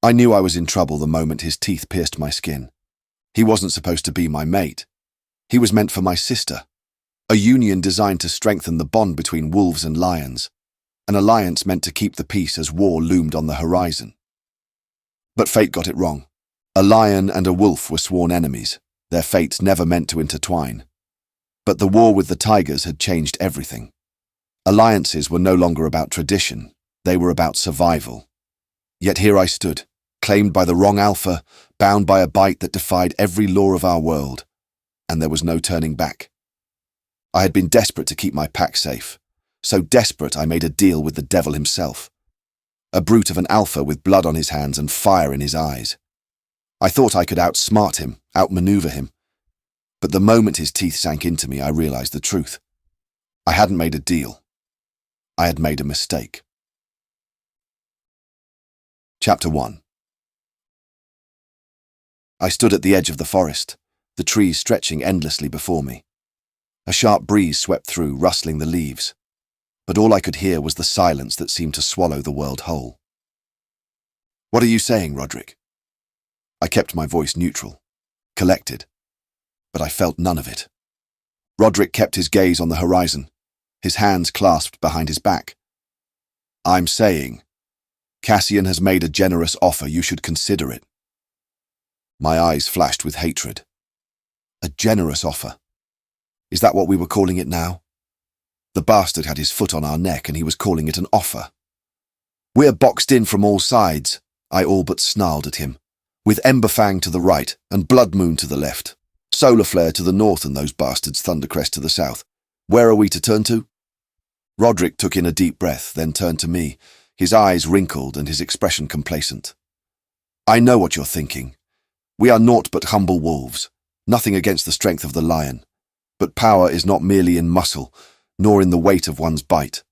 I knew I was in trouble the moment his teeth pierced my skin. He wasn't supposed to be my mate. He was meant for my sister. A union designed to strengthen the bond between wolves and lions. An alliance meant to keep the peace as war loomed on the horizon. But fate got it wrong. A lion and a wolf were sworn enemies, their fates never meant to intertwine. But the war with the tigers had changed everything. Alliances were no longer about tradition, they were about survival. Yet here I stood, claimed by the wrong alpha, bound by a bite that defied every law of our world, and there was no turning back. I had been desperate to keep my pack safe, so desperate I made a deal with the devil himself. A brute of an alpha with blood on his hands and fire in his eyes. I thought I could outsmart him, outmaneuver him. But the moment his teeth sank into me, I realized the truth. I hadn't made a deal. I had made a mistake. Chapter 1. I stood at the edge of the forest, the trees stretching endlessly before me. A sharp breeze swept through, rustling the leaves, but all I could hear was the silence that seemed to swallow the world whole. "What are you saying, Roderick?" I kept my voice neutral, collected, but I felt none of it. Roderick kept his gaze on the horizon, his hands clasped behind his back. "I'm saying, Cassian has made a generous offer, you should consider it." My eyes flashed with hatred. A generous offer? Is that what we were calling it now? The bastard had his foot on our neck and he was calling it an offer. "We're boxed in from all sides," I all but snarled at him, "with Emberfang to the right and Bloodmoon to the left, Solarflare to the north and those bastards Thundercrest to the south. Where are we to turn to?" Roderick took in a deep breath, then turned to me, his eyes wrinkled and his expression complacent. "I know what you're thinking. We are naught but humble wolves, nothing against the strength of the lion. But power is not merely in muscle, nor in the weight of one's bite.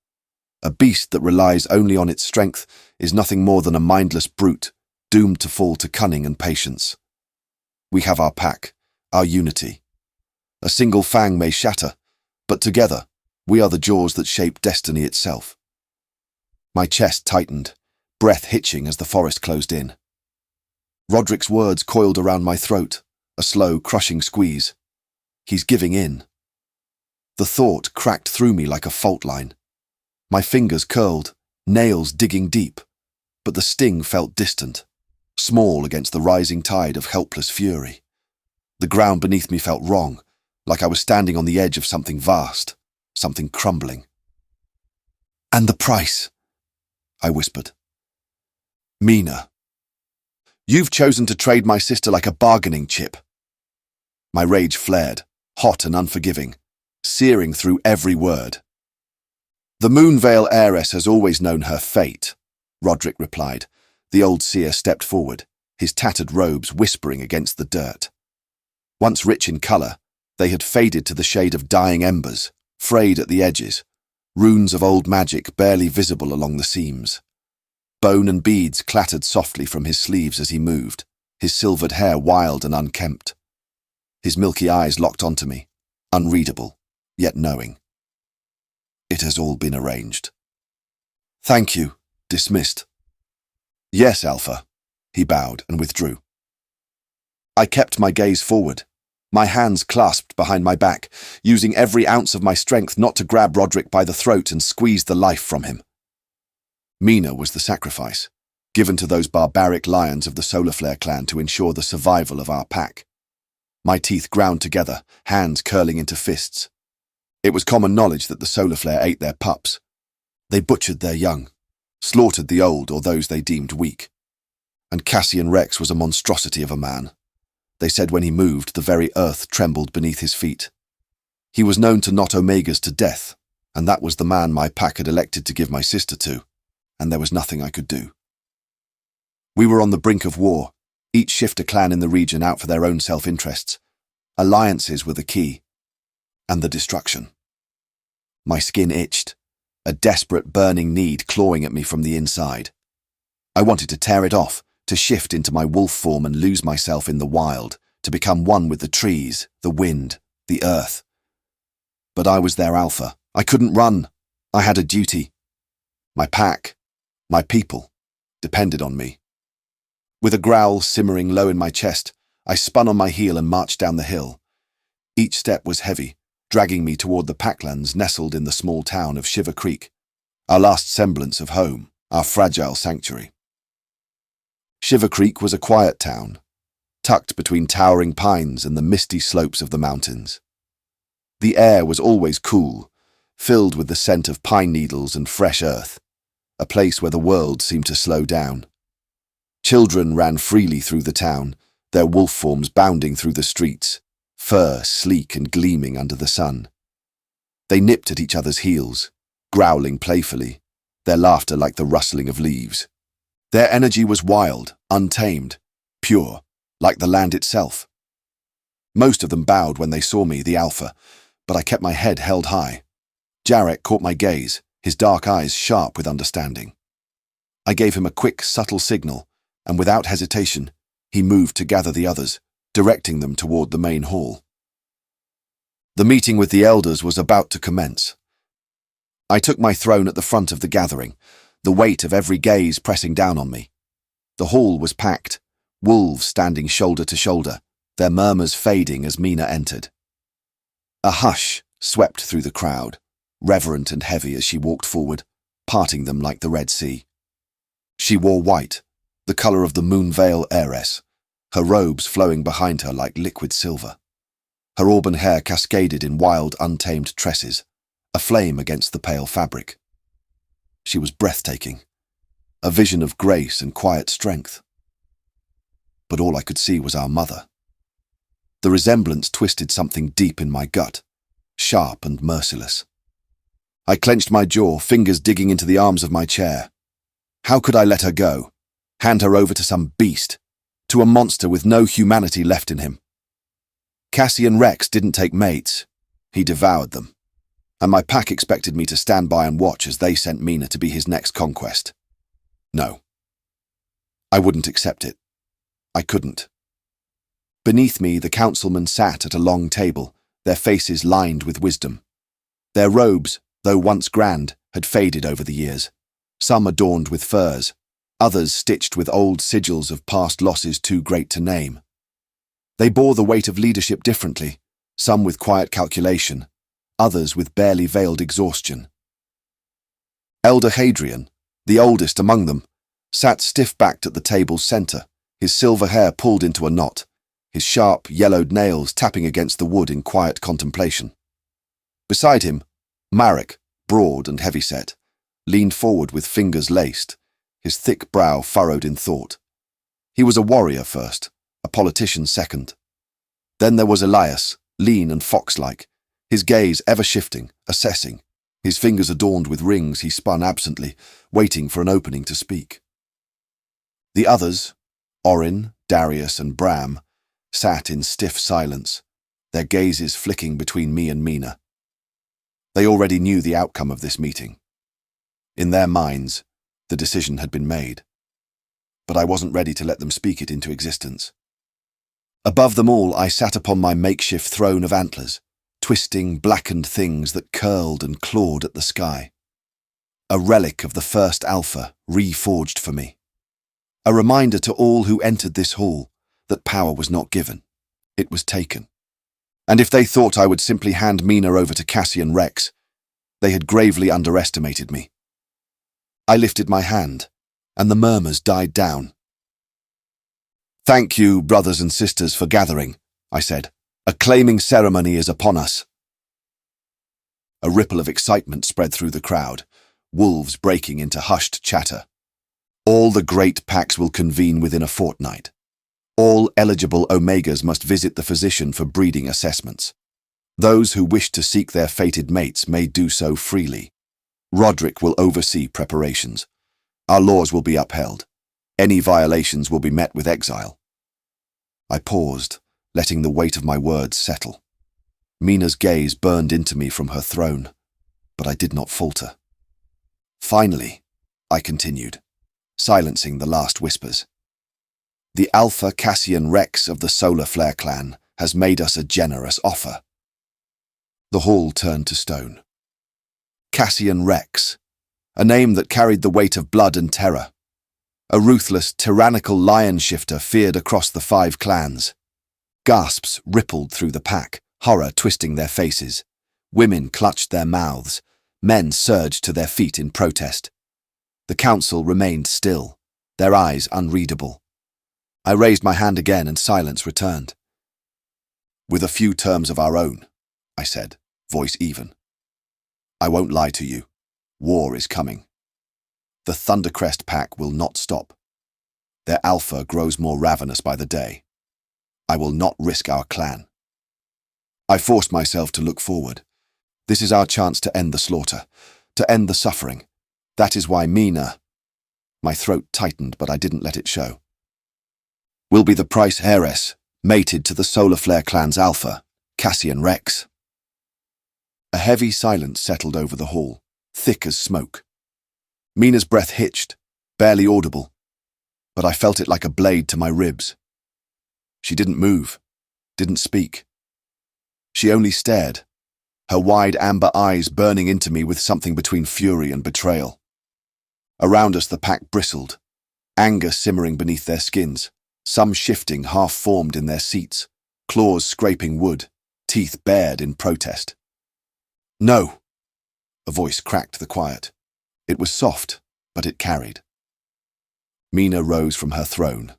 A beast that relies only on its strength is nothing more than a mindless brute, doomed to fall to cunning and patience. We have our pack, our unity. A single fang may shatter, but together, we are the jaws that shape destiny itself." My chest tightened, breath hitching as the forest closed in. Roderick's words coiled around my throat, a slow, crushing squeeze. He's giving in. The thought cracked through me like a fault line. My fingers curled, nails digging deep, but the sting felt distant, small against the rising tide of helpless fury. The ground beneath me felt wrong, like I was standing on the edge of something vast, something crumbling. "And the price," I whispered. "Mina, you've chosen to trade my sister like a bargaining chip." My rage flared, hot and unforgiving, searing through every word. "The Moonvale heiress has always known her fate," Roderick replied. The old seer stepped forward, his tattered robes whispering against the dirt. Once rich in colour, they had faded to the shade of dying embers, frayed at the edges, runes of old magic barely visible along the seams. Bone and beads clattered softly from his sleeves as he moved, his silvered hair wild and unkempt. His milky eyes locked onto me, unreadable, yet knowing. "It has all been arranged." "Thank you," dismissed. "Yes, Alpha," he bowed and withdrew. I kept my gaze forward, my hands clasped behind my back, using every ounce of my strength not to grab Roderick by the throat and squeeze the life from him. Mina was the sacrifice, given to those barbaric lions of the Solarflare clan to ensure the survival of our pack. My teeth ground together, hands curling into fists. It was common knowledge that the Solarflare ate their pups. They butchered their young, slaughtered the old or those they deemed weak. And Cassian Rex was a monstrosity of a man. They said when he moved, the very earth trembled beneath his feet. He was known to knot Omegas to death, and that was the man my pack had elected to give my sister to, and there was nothing I could do. We were on the brink of war, each shifter clan in the region out for their own self-interests. Alliances were the key, and the destruction. My skin itched, a desperate burning need clawing at me from the inside. I wanted to tear it off, to shift into my wolf form and lose myself in the wild, to become one with the trees, the wind, the earth. But I was their alpha. I couldn't run. I had a duty. My pack, my people, depended on me. With a growl simmering low in my chest, I spun on my heel and marched down the hill. Each step was heavy, dragging me toward the packlands nestled in the small town of Shiver Creek, our last semblance of home, our fragile sanctuary. Shiver Creek was a quiet town, tucked between towering pines and the misty slopes of the mountains. The air was always cool, filled with the scent of pine needles and fresh earth, a place where the world seemed to slow down. Children ran freely through the town, their wolf forms bounding through the streets, fur sleek and gleaming under the sun. They nipped at each other's heels, growling playfully, their laughter like the rustling of leaves. Their energy was wild, untamed, pure, like the land itself. Most of them bowed when they saw me, the alpha, but I kept my head held high. Jarek caught my gaze, his dark eyes sharp with understanding. I gave him a quick, subtle signal, and without hesitation, he moved to gather the others, directing them toward the main hall. The meeting with the elders was about to commence. I took my throne at the front of the gathering, the weight of every gaze pressing down on me. The hall was packed, wolves standing shoulder to shoulder, their murmurs fading as Mina entered. A hush swept through the crowd, reverent and heavy as she walked forward, parting them like the Red Sea. She wore white, the colour of the Moonvale heiress, her robes flowing behind her like liquid silver. Her auburn hair cascaded in wild, untamed tresses, aflame against the pale fabric. She was breathtaking, a vision of grace and quiet strength. But all I could see was our mother. The resemblance twisted something deep in my gut, sharp and merciless. I clenched my jaw, fingers digging into the arms of my chair. How could I let her go? Hand her over to some beast, to a monster with no humanity left in him? Cassian Rex didn't take mates. He devoured them. And my pack expected me to stand by and watch as they sent Mina to be his next conquest. No. I wouldn't accept it. I couldn't. Beneath me, the councilmen sat at a long table, their faces lined with wisdom. Their robes, though once grand, had faded over the years, some adorned with furs, others stitched with old sigils of past losses too great to name. They bore the weight of leadership differently, some with quiet calculation, others with barely veiled exhaustion. Elder Hadrian, the oldest among them, sat stiff-backed at the table's centre, his silver hair pulled into a knot, his sharp, yellowed nails tapping against the wood in quiet contemplation. Beside him, Marek, broad and heavy-set, leaned forward with fingers laced, his thick brow furrowed in thought. He was a warrior first, a politician second. Then there was Elias, lean and fox-like, his gaze ever-shifting, assessing, his fingers adorned with rings he spun absently, waiting for an opening to speak. The others, Orin, Darius and Bram, sat in stiff silence, their gazes flicking between me and Mina. They already knew the outcome of this meeting. In their minds, the decision had been made. But I wasn't ready to let them speak it into existence. Above them all, I sat upon my makeshift throne of antlers, twisting, blackened things that curled and clawed at the sky. A relic of the first alpha, reforged for me. A reminder to all who entered this hall that power was not given, it was taken. And if they thought I would simply hand Mina over to Cassian Rex, they had gravely underestimated me. I lifted my hand, and the murmurs died down. "Thank you, brothers and sisters, for gathering," I said. "A claiming ceremony is upon us." A ripple of excitement spread through the crowd, wolves breaking into hushed chatter. "All the great packs will convene within a fortnight. All eligible Omegas must visit the physician for breeding assessments. Those who wish to seek their fated mates may do so freely. Roderick will oversee preparations. Our laws will be upheld. Any violations will be met with exile." I paused, letting the weight of my words settle. Mina's gaze burned into me from her throne, but I did not falter. "Finally," I continued, silencing the last whispers, "the Alpha Cassian Rex of the Solar Flare clan has made us a generous offer." The hall turned to stone. Cassian Rex, a name that carried the weight of blood and terror. A ruthless, tyrannical lion shifter feared across the 5 clans. Gasps rippled through the pack, horror twisting their faces. Women clutched their mouths. Men surged to their feet in protest. The council remained still, their eyes unreadable. I raised my hand again and silence returned. "With a few terms of our own," I said, voice even. "I won't lie to you. War is coming. The Thundercrest pack will not stop. Their alpha grows more ravenous by the day. I will not risk our clan." I forced myself to look forward. This is our chance to end the slaughter, to end the suffering. That is why Mina— My throat tightened, but I didn't let it show. "Will be the price heiress, mated to the Solar Flare clan's alpha, Cassian Rex." A heavy silence settled over the hall, thick as smoke. Mina's breath hitched, barely audible, but I felt it like a blade to my ribs. She didn't move, didn't speak. She only stared, her wide amber eyes burning into me with something between fury and betrayal. Around us the pack bristled, anger simmering beneath their skins, some shifting half-formed in their seats, claws scraping wood, teeth bared in protest. "No!" A voice cracked the quiet. It was soft, but it carried. Mina rose from her throne,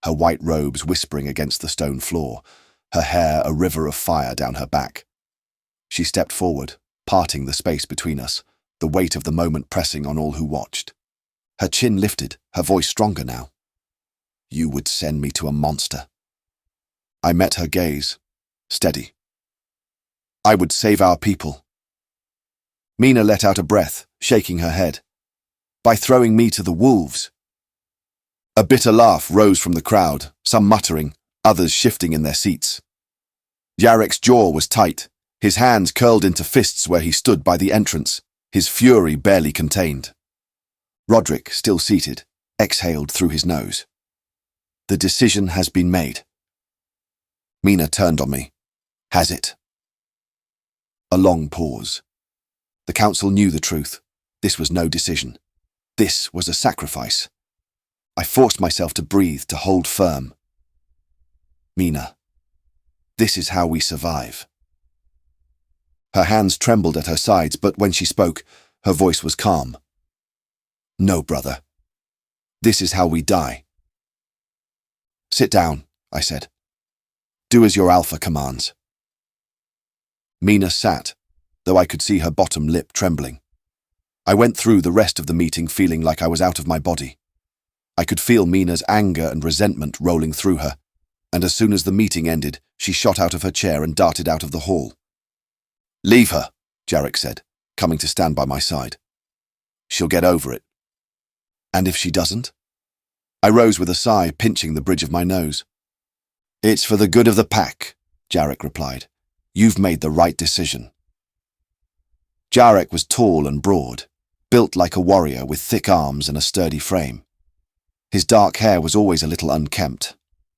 her white robes whispering against the stone floor, her hair a river of fire down her back. She stepped forward, parting the space between us, the weight of the moment pressing on all who watched. Her chin lifted, her voice stronger now. "You would send me to a monster." I met her gaze, steady. "I would save our people." Mina let out a breath, shaking her head. "By throwing me to the wolves." A bitter laugh rose from the crowd, some muttering, others shifting in their seats. Yarek's jaw was tight, his hands curled into fists where he stood by the entrance, his fury barely contained. Roderick, still seated, exhaled through his nose. "The decision has been made." Mina turned on me. "Has it?" A long pause. The council knew the truth. This was no decision. This was a sacrifice. I forced myself to breathe, to hold firm. "Mina, this is how we survive." Her hands trembled at her sides, but when she spoke, her voice was calm. "No, brother. This is how we die." "Sit down," I said. "Do as your alpha commands." Mina sat, though I could see her bottom lip trembling. I went through the rest of the meeting feeling like I was out of my body. I could feel Mina's anger and resentment rolling through her, and as soon as the meeting ended, she shot out of her chair and darted out of the hall. "Leave her," Jarek said, coming to stand by my side. "She'll get over it." "And if she doesn't?" I rose with a sigh, pinching the bridge of my nose. "It's for the good of the pack," Jarek replied. "You've made the right decision." Jarek was tall and broad, built like a warrior with thick arms and a sturdy frame. His dark hair was always a little unkempt,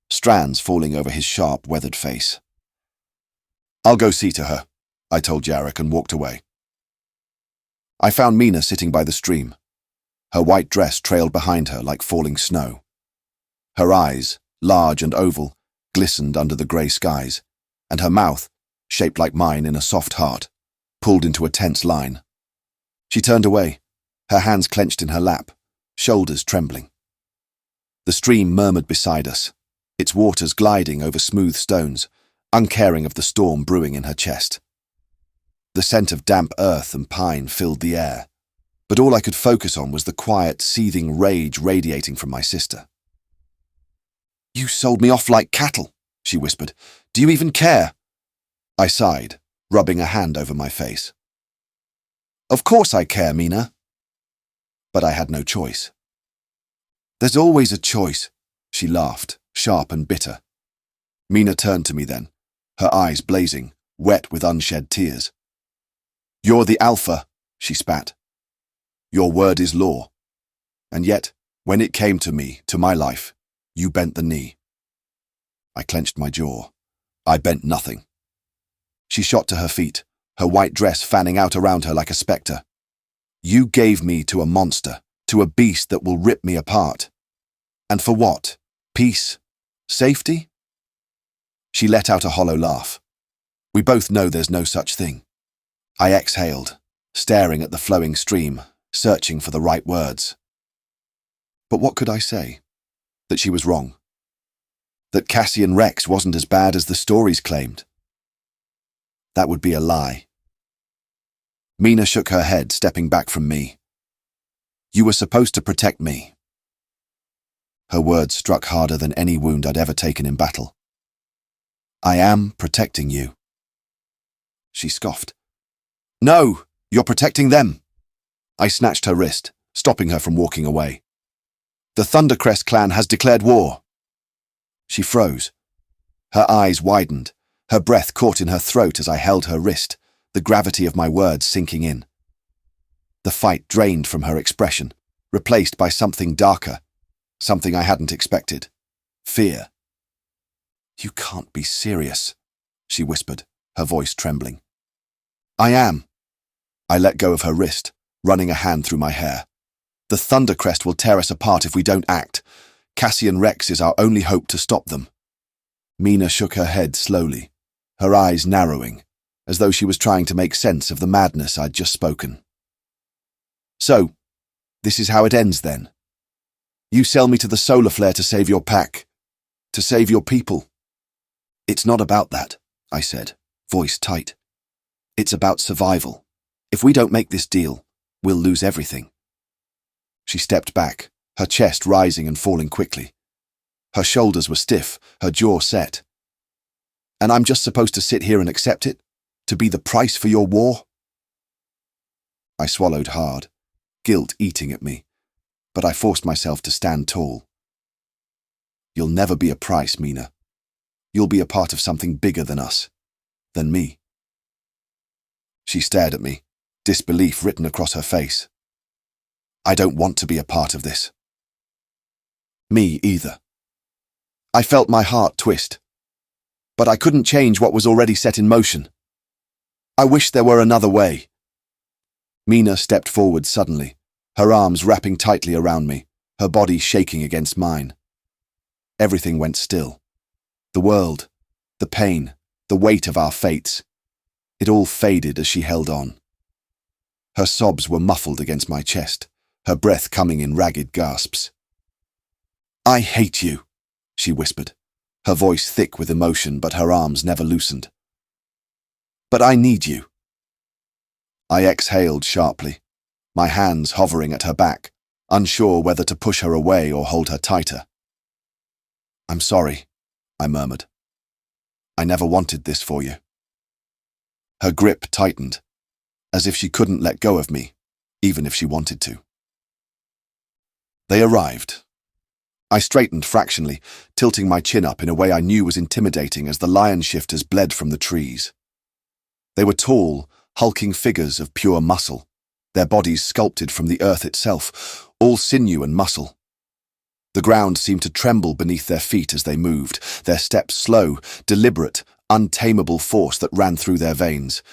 strands falling over his sharp, weathered face. "I'll go see to her," I told Jarek and walked away. I found Mina sitting by the stream. Her white dress trailed behind her like falling snow. Her eyes, large and oval, glistened under the grey skies, and her mouth, shaped like mine in a soft heart, pulled into a tense line. She turned away, her hands clenched in her lap, shoulders trembling. The stream murmured beside us, its waters gliding over smooth stones, uncaring of the storm brewing in her chest. The scent of damp earth and pine filled the air, but all I could focus on was the quiet, seething rage radiating from my sister. "You sold me off like cattle," she whispered. "Do you even care?" I sighed, rubbing a hand over my face. "Of course I care, Mina." But I had no choice. "There's always a choice," she laughed, sharp and bitter. Mina turned to me then, her eyes blazing, wet with unshed tears. "You're the alpha," she spat. "Your word is law. And yet, when it came to me, to my life, you bent the knee." I clenched my jaw. I bent nothing. She shot to her feet, her white dress fanning out around her like a spectre. "You gave me to a monster, to a beast that will rip me apart. And for what? Peace? Safety? She let out a hollow laugh. We both know there's no such thing. I exhaled, staring at the flowing stream, searching for the right words. But what could I say? That she was wrong. That Cassian Rex wasn't as bad as the stories claimed. That would be a lie. Mina shook her head, stepping back from me. You were supposed to protect me. Her words struck harder than any wound I'd ever taken in battle. I am protecting you. She scoffed. No, you're protecting them. I snatched her wrist, stopping her from walking away. The Thundercrest clan has declared war. She froze. Her eyes widened, her breath caught in her throat as I held her wrist, the gravity of my words sinking in. The fight drained from her expression, replaced by something darker, something I hadn't expected. Fear. You can't be serious, she whispered, her voice trembling. I am. I let go of her wrist, running a hand through my hair. The Thundercrest will tear us apart if we don't act. Cassian Rex is our only hope to stop them. Mina shook her head slowly, her eyes narrowing, as though she was trying to make sense of the madness I'd just spoken. So, this is how it ends then. You sell me to the solar flare to save your pack, to save your people. It's not about that, I said, voice tight. It's about survival. If we don't make this deal, we'll lose everything. She stepped back, her chest rising and falling quickly. Her shoulders were stiff, her jaw set. And I'm just supposed to sit here and accept it? To be the price for your war? I swallowed hard, guilt eating at me, but I forced myself to stand tall. You'll never be a price, Mina. You'll be a part of something bigger than us, than me. She stared at me, disbelief written across her face. I don't want to be a part of this. Me either. I felt my heart twist. But I couldn't change what was already set in motion. I wish there were another way. Mina stepped forward suddenly, her arms wrapping tightly around me, her body shaking against mine. Everything went still. The world, the pain, the weight of our fates. It all faded as she held on. Her sobs were muffled against my chest, her breath coming in ragged gasps. I hate you, she whispered, her voice thick with emotion, but her arms never loosened. But I need you. I exhaled sharply, my hands hovering at her back, unsure whether to push her away or hold her tighter. I'm sorry, I murmured. I never wanted this for you. Her grip tightened, as if she couldn't let go of me, even if she wanted to. They arrived. I straightened fractionally, tilting my chin up in a way I knew was intimidating as the lion shifters bled from the trees. They were tall, hulking figures of pure muscle, their bodies sculpted from the earth itself, all sinew and muscle. The ground seemed to tremble beneath their feet as they moved, their steps slow, deliberate, untamable force that ran through their veins.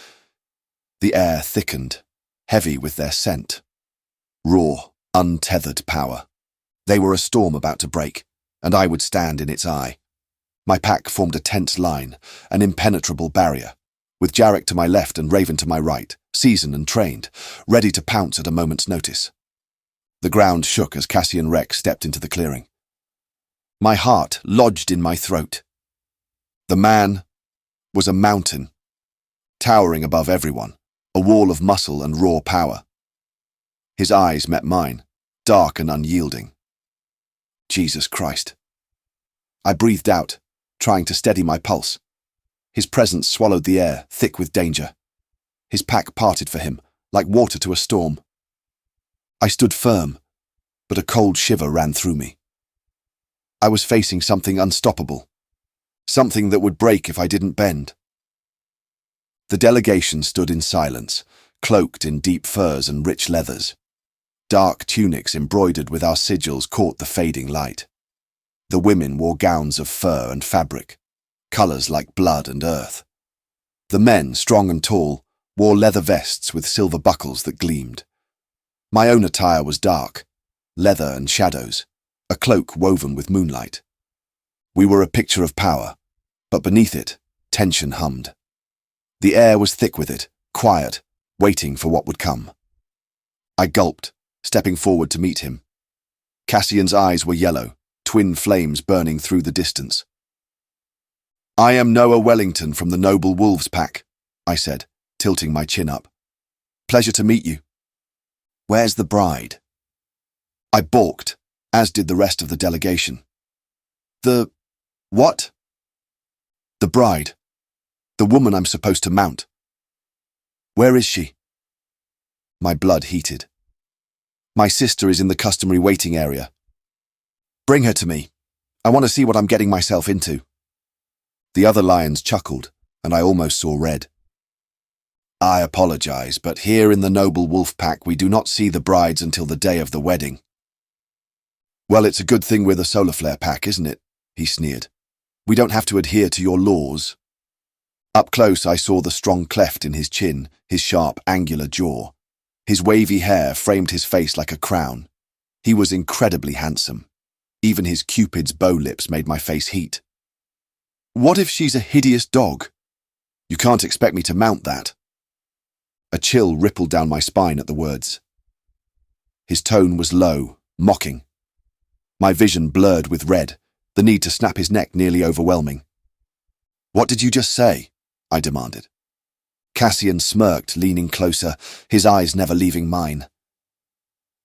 The air thickened, heavy with their scent. Raw, untethered power. They were a storm about to break, and I would stand in its eye. My pack formed a tense line, an impenetrable barrier, with Jarek to my left and Raven to my right, seasoned and trained, ready to pounce at a moment's notice. The ground shook as Cassian Rex stepped into the clearing. My heart lodged in my throat. The man was a mountain, towering above everyone, a wall of muscle and raw power. His eyes met mine, dark and unyielding. Jesus Christ. I breathed out, trying to steady my pulse. His presence swallowed the air, thick with danger. His pack parted for him, like water to a storm. I stood firm, but a cold shiver ran through me. I was facing something unstoppable, something that would break if I didn't bend. The delegation stood in silence, cloaked in deep furs and rich leathers. Dark tunics embroidered with our sigils caught the fading light. The women wore gowns of fur and fabric, colours like blood and earth. The men, strong and tall, wore leather vests with silver buckles that gleamed. My own attire was dark, leather and shadows, a cloak woven with moonlight. We were a picture of power, but beneath it, tension hummed. The air was thick with it, quiet, waiting for what would come. I gulped, stepping forward to meet him. Cassian's eyes were yellow, twin flames burning through the distance. "I am Noah Wellington from the Noble Wolves Pack," I said, tilting my chin up. "Pleasure to meet you. Where's the bride?" I balked, as did the rest of the delegation. "The... what?" "The bride. The woman I'm supposed to mount." "Where is she?" My blood heated. "My sister is in the customary waiting area." "Bring her to me. I want to see what I'm getting myself into." The other lions chuckled, and I almost saw red. "I apologize, but here in the Noble Wolf Pack we do not see the brides until the day of the wedding." "Well, it's a good thing we're the Solar Flare Pack, isn't it?" he sneered. "We don't have to adhere to your laws." Up close I saw the strong cleft in his chin, his sharp, angular jaw. His wavy hair framed his face like a crown. He was incredibly handsome. Even his Cupid's bow lips made my face heat. "What if she's a hideous dog? You can't expect me to mount that." A chill rippled down my spine at the words. His tone was low, mocking. My vision blurred with red, the need to snap his neck nearly overwhelming. "What did you just say?" I demanded. Cassian smirked, leaning closer, his eyes never leaving mine.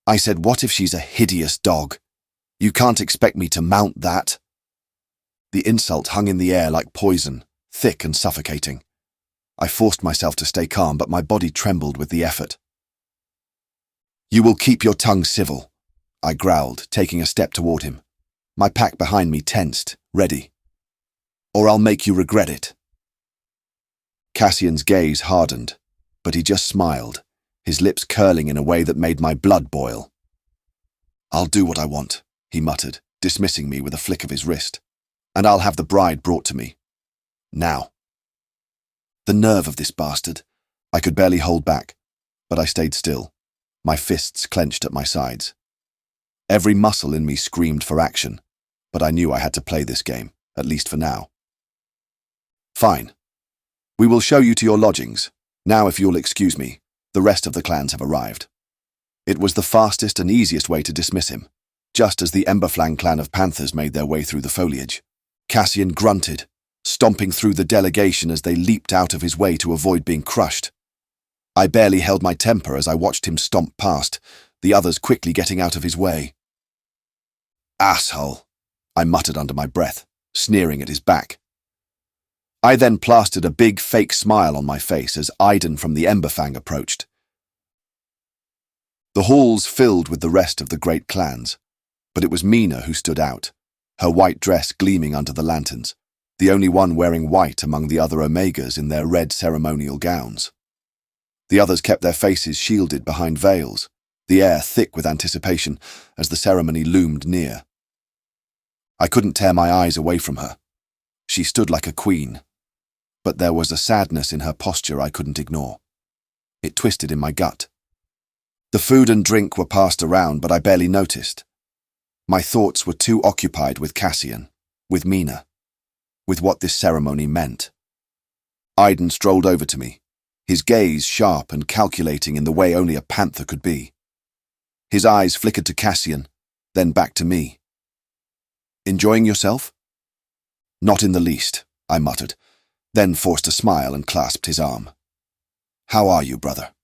"I said, what if she's a hideous dog? You can't expect me to mount that." The insult hung in the air like poison, thick and suffocating. I forced myself to stay calm, but my body trembled with the effort. "You will keep your tongue civil," I growled, taking a step toward him. My pack behind me tensed, ready. "Or I'll make you regret it." Cassian's gaze hardened, but he just smiled, his lips curling in a way that made my blood boil. "I'll do what I want," he muttered, dismissing me with a flick of his wrist. "And I'll have the bride brought to me. Now." The nerve of this bastard. I could barely hold back, but I stayed still, my fists clenched at my sides. Every muscle in me screamed for action, but I knew I had to play this game, at least for now. "Fine. We will show you to your lodgings. Now, if you'll excuse me, the rest of the clans have arrived." It was the fastest and easiest way to dismiss him, just as the Emberflang clan of panthers made their way through the foliage. Cassian grunted, stomping through the delegation as they leaped out of his way to avoid being crushed. I barely held my temper as I watched him stomp past, the others quickly getting out of his way. "Asshole," I muttered under my breath, sneering at his back. I then plastered a big fake smile on my face as Aiden from the Emberfang approached. The halls filled with the rest of the great clans, but it was Mina who stood out, her white dress gleaming under the lanterns, the only one wearing white among the other Omegas in their red ceremonial gowns. The others kept their faces shielded behind veils, the air thick with anticipation as the ceremony loomed near. I couldn't tear my eyes away from her. She stood like a queen, but there was a sadness in her posture I couldn't ignore. It twisted in my gut. The food and drink were passed around, but I barely noticed. My thoughts were too occupied with Cassian, with Mina, with what this ceremony meant. Aiden strolled over to me, his gaze sharp and calculating in the way only a panther could be. His eyes flickered to Cassian, then back to me. "Enjoying yourself?" "Not in the least," I muttered, then forced a smile and clasped his arm. "How are you, brother?"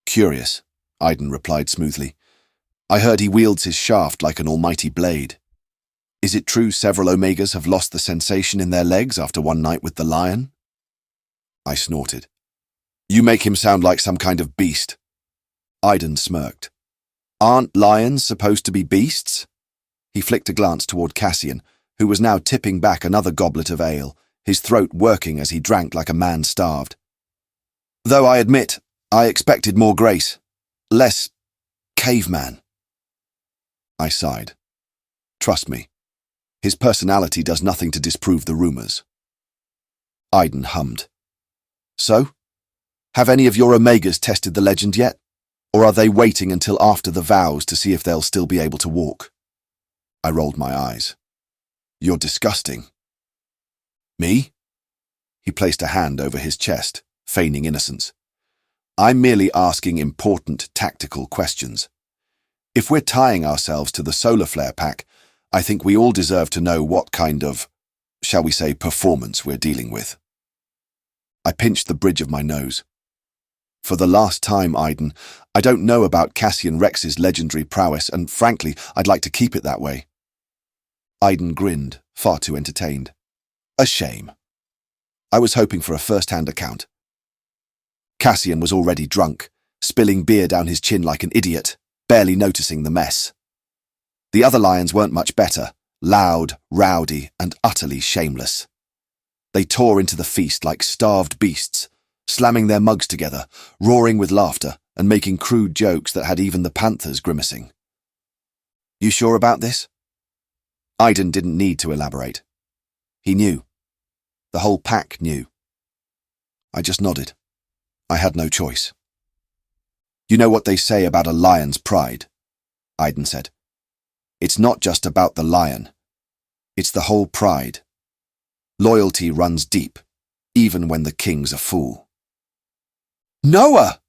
"Curious," Aiden replied smoothly. "I heard he wields his shaft like an almighty blade. Is it true several Omegas have lost the sensation in their legs after one night with the lion?" I snorted. "You make him sound like some kind of beast." Aiden smirked. "Aren't lions supposed to be beasts?" He flicked a glance toward Cassian, who was now tipping back another goblet of ale, his throat working as he drank like a man starved. "Though I admit, I expected more grace. Less caveman." I sighed. Trust me, his personality does nothing to disprove the rumors. Aiden hummed. "So, have any of your Omegas tested the legend yet? Or are they waiting until after the vows to see if they'll still be able to walk?" I rolled my eyes. You're disgusting. Me? He placed a hand over his chest, feigning innocence. I'm merely asking important tactical questions. If we're tying ourselves to the solar flare pack, I think we all deserve to know what kind of, shall we say, performance we're dealing with. I pinched the bridge of my nose. For the last time, Aiden, I don't know about Cassian Rex's legendary prowess, and frankly, I'd like to keep it that way. Aiden grinned, far too entertained. A shame. I was hoping for a first-hand account. Cassian was already drunk, spilling beer down his chin like an idiot, barely noticing the mess. The other lions weren't much better, loud, rowdy, and utterly shameless. They tore into the feast like starved beasts, slamming their mugs together, roaring with laughter, and making crude jokes that had even the panthers grimacing. You sure about this? Aiden didn't need to elaborate. He knew. The whole pack knew. I just nodded. I had no choice. You know what they say about a lion's pride, Aiden said. It's not just about the lion. It's the whole pride. Loyalty runs deep, even when the king's a fool. Noah!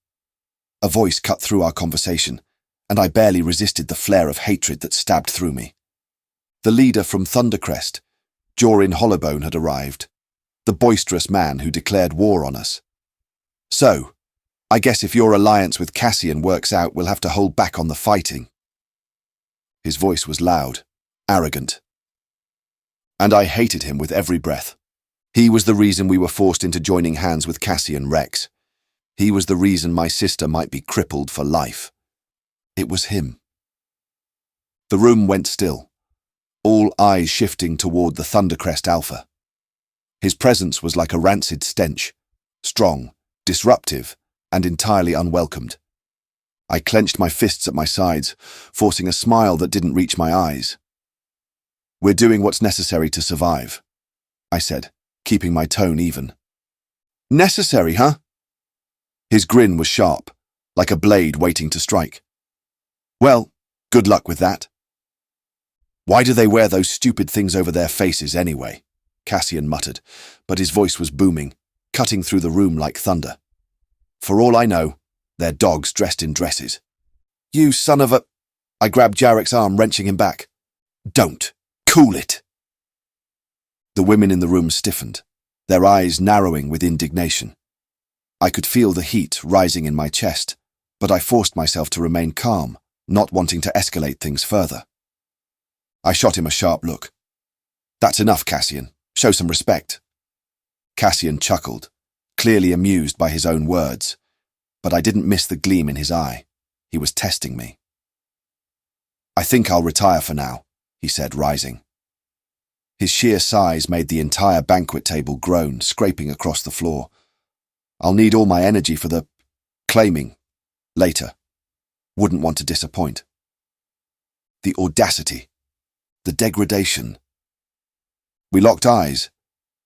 A voice cut through our conversation, and I barely resisted the flare of hatred that stabbed through me. The leader from Thundercrest, Jorin Hollowbone, had arrived, the boisterous man who declared war on us. So, I guess if your alliance with Cassian works out, we'll have to hold back on the fighting. His voice was loud, arrogant. And I hated him with every breath. He was the reason we were forced into joining hands with Cassian Rex. He was the reason my sister might be crippled for life. It was him. The room went still, all eyes shifting toward the Thundercrest Alpha. His presence was like a rancid stench, strong, disruptive, and entirely unwelcomed. I clenched my fists at my sides, forcing a smile that didn't reach my eyes. We're doing what's necessary to survive, I said, keeping my tone even. Necessary, huh? His grin was sharp, like a blade waiting to strike. Well, good luck with that. Why do they wear those stupid things over their faces anyway? Cassian muttered, but his voice was booming, cutting through the room like thunder. For all I know, they're dogs dressed in dresses. You son of a... I grabbed Jarek's arm, wrenching him back. Don't. Cool it. The women in the room stiffened, their eyes narrowing with indignation. I could feel the heat rising in my chest, but I forced myself to remain calm, not wanting to escalate things further. I shot him a sharp look. That's enough, Cassian. Show some respect. Cassian chuckled, clearly amused by his own words, but I didn't miss the gleam in his eye. He was testing me. I think I'll retire for now, he said, rising. His sheer size made the entire banquet table groan, scraping across the floor. I'll need all my energy for the claiming later. Wouldn't want to disappoint. The audacity, the degradation. We locked eyes,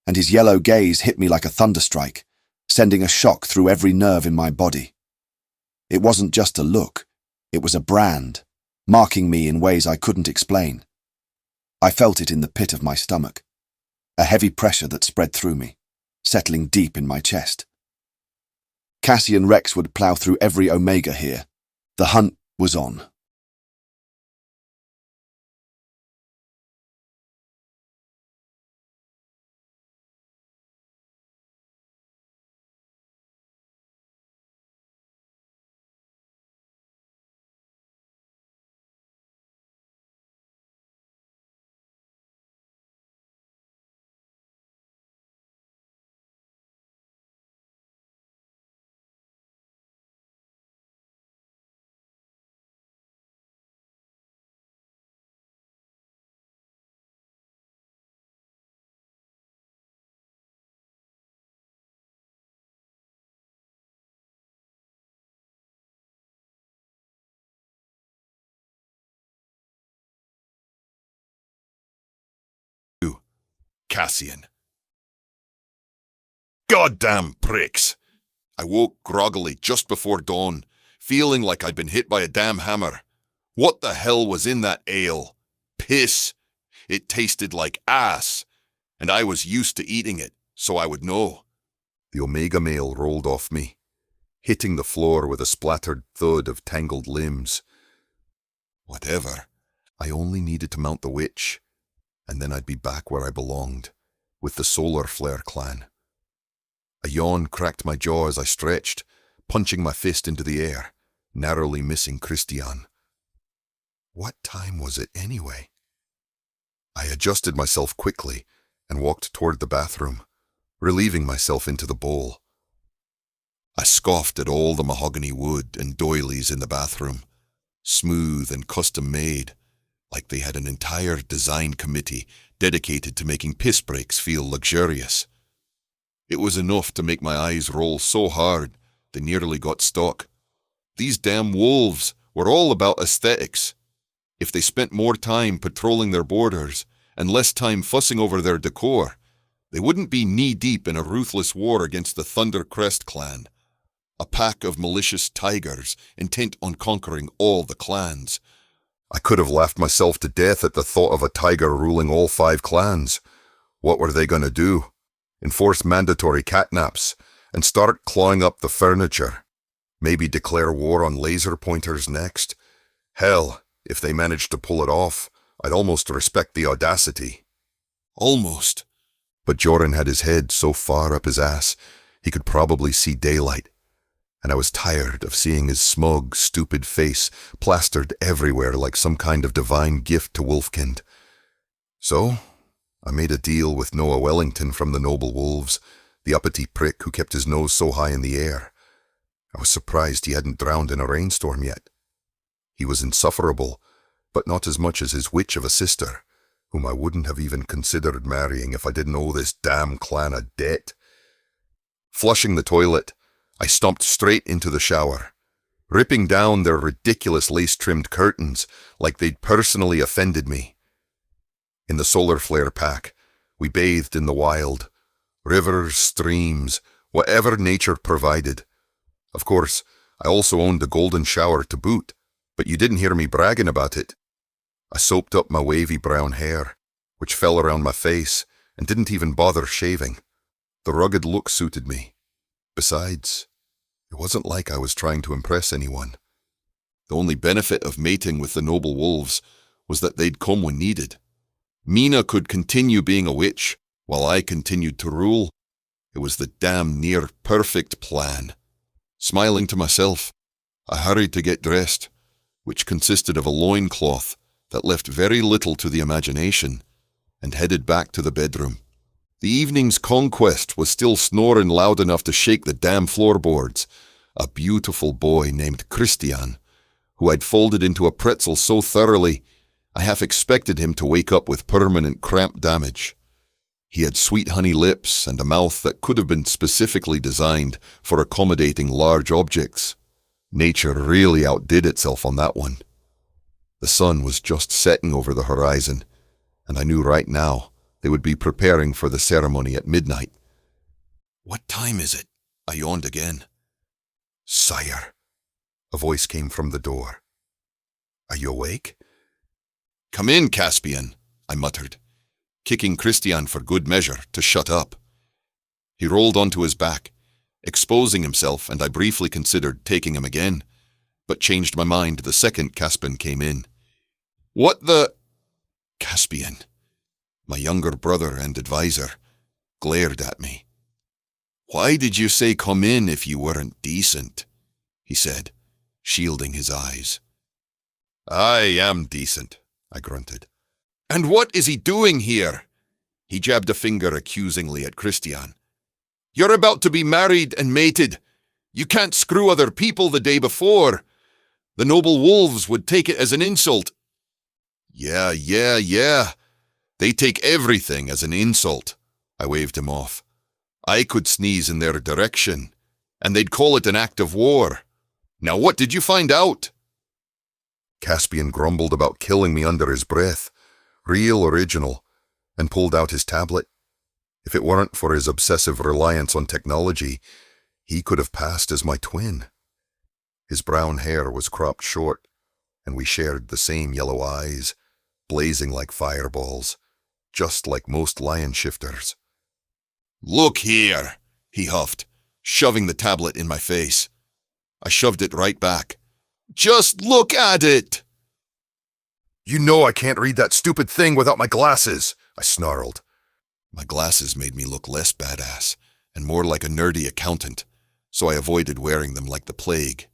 and his yellow gaze hit me like a thunderstrike, sending a shock through every nerve in my body. It wasn't just a look, it was a brand, marking me in ways I couldn't explain. I felt it in the pit of my stomach, a heavy pressure that spread through me, settling deep in my chest. Cassian Rex would plow through every omega here. The hunt was on. Cassian. Goddamn pricks! I woke groggily just before dawn, feeling like I'd been hit by a damn hammer. What the hell was in that ale? piss. It tasted like ass, and I was used to eating it, so I would know. The Omega male rolled off me, hitting the floor with a splattered thud of tangled limbs. Whatever. I only needed to mount the witch, and then I'd be back where I belonged, with the Solar Flare clan. A yawn cracked my jaw as I stretched, punching my fist into the air, narrowly missing Cassian. What time was it anyway? I adjusted myself quickly and walked toward the bathroom, relieving myself into the bowl. I scoffed at all the mahogany wood and doilies in the bathroom, smooth and custom-made, like they had an entire design committee dedicated to making piss breaks feel luxurious. It was enough to make my eyes roll so hard they nearly got stuck. These damn wolves were all about aesthetics. If they spent more time patrolling their borders and less time fussing over their decor, they wouldn't be knee-deep in a ruthless war against the Thundercrest clan, a pack of malicious tigers intent on conquering all the clans. I could have laughed myself to death at the thought of a tiger ruling all 5 clans. What were they going to do? Enforce mandatory catnaps and start clawing up the furniture? Maybe declare war on laser pointers next? Hell, if they managed to pull it off, I'd almost respect the audacity. Almost. But Joran had his head so far up his ass, he could probably see daylight. And I was tired of seeing his smug, stupid face plastered everywhere like some kind of divine gift to Wolfkind. So, I made a deal with Noah Wellington from the Noble Wolves, the uppity prick who kept his nose so high in the air. I was surprised he hadn't drowned in a rainstorm yet. He was insufferable, but not as much as his witch of a sister, whom I wouldn't have even considered marrying if I didn't owe this damn clan a debt. Flushing the toilet, I stomped straight into the shower, ripping down their ridiculous lace-trimmed curtains like they'd personally offended me. In the Solar Flare pack, we bathed in the wild, rivers, streams, whatever nature provided. Of course, I also owned a golden shower to boot, but you didn't hear me bragging about it. I soaped up my wavy brown hair, which fell around my face, and didn't even bother shaving. The rugged look suited me. Besides, it wasn't like I was trying to impress anyone. The only benefit of mating with the Noble Wolves was that they'd come when needed. Mina could continue being a witch, while I continued to rule. It was the damn near perfect plan. Smiling to myself, I hurried to get dressed, which consisted of a loincloth that left very little to the imagination, and headed back to the bedroom. The evening's conquest was still snoring loud enough to shake the damn floorboards. A beautiful boy named Cassian, who I'd folded into a pretzel so thoroughly, I half expected him to wake up with permanent cramp damage. He had sweet honey lips and a mouth that could have been specifically designed for accommodating large objects. Nature really outdid itself on that one. The sun was just setting over the horizon, and I knew right now they would be preparing for the ceremony at midnight. "What time is it?" I yawned again. "Sire," a voice came from the door. "Are you awake?" "Come in, Caspian," I muttered, kicking Cassian for good measure to shut up. He rolled onto his back, exposing himself, and I briefly considered taking him again, but changed my mind the second Caspian came in. "What the—" Caspian, my younger brother and advisor, glared at me. "Why did you say come in if you weren't decent?" he said, shielding his eyes. "I am decent," I grunted. "And what is he doing here?" He jabbed a finger accusingly at Cassian. "You're about to be married and mated. You can't screw other people the day before. The Noble Wolves would take it as an insult." Yeah. They take everything as an insult." I waved him off. "I could sneeze in their direction, and they'd call it an act of war. Now what did you find out?" Caspian grumbled about killing me under his breath, real original, and pulled out his tablet. If it weren't for his obsessive reliance on technology, he could have passed as my twin. His brown hair was cropped short, and we shared the same yellow eyes, blazing like fireballs, just like most lion shifters. "Look here," he huffed, shoving the tablet in my face. I shoved it right back. "Just look at it!" "You know I can't read that stupid thing without my glasses," I snarled. My glasses made me look less badass and more like a nerdy accountant, so I avoided wearing them like the plague.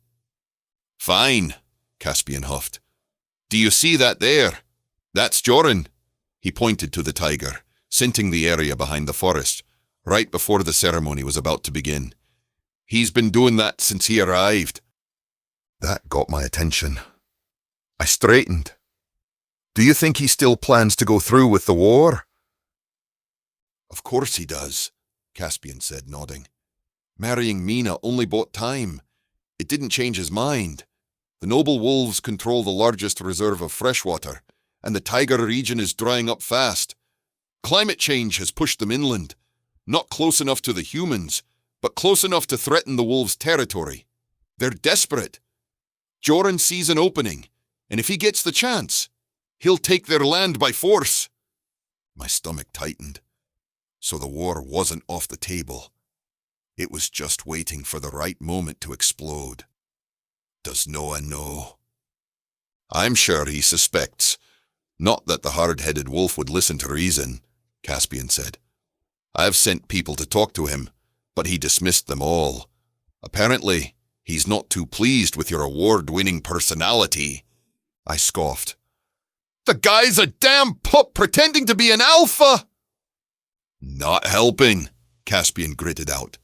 "Fine," Caspian huffed. "Do you see that there? That's Joran." He pointed to the tiger, scenting the area behind the forest, right before the ceremony was about to begin. "He's been doing that since he arrived." That got my attention. I straightened. "Do you think he still plans to go through with the war?" "Of course he does," Caspian said, nodding. "Marrying Mina only bought time. It didn't change his mind. The noble wolves control the largest reserve of freshwater, and the tiger region is drying up fast. Climate change has pushed them inland, not close enough to the humans, but close enough to threaten the wolves' territory. They're desperate. Joran sees an opening, and if he gets the chance, he'll take their land by force." My stomach tightened. So the war wasn't off the table. It was just waiting for the right moment to explode. Does Noah know? "I'm sure he suspects. Not that the hard-headed wolf would listen to reason," Caspian said. "I've sent people to talk to him, but he dismissed them all. Apparently, he's not too pleased with your award-winning personality." I scoffed. "The guy's a damn pup pretending to be an alpha!" "Not helping," Caspian gritted out.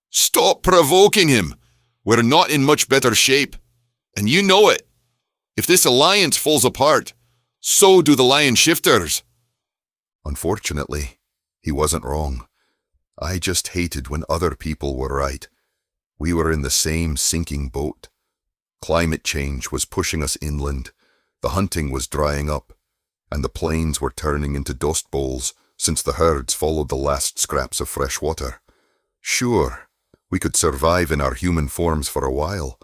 "Stop provoking him. We're not in much better shape. And you know it. If this alliance falls apart, so do the lion shifters." Unfortunately, he wasn't wrong. I just hated when other people were right. We were in the same sinking boat. Climate change was pushing us inland, the hunting was drying up, and the plains were turning into dust bowls since the herds followed the last scraps of fresh water. Sure, we could survive in our human forms for a while,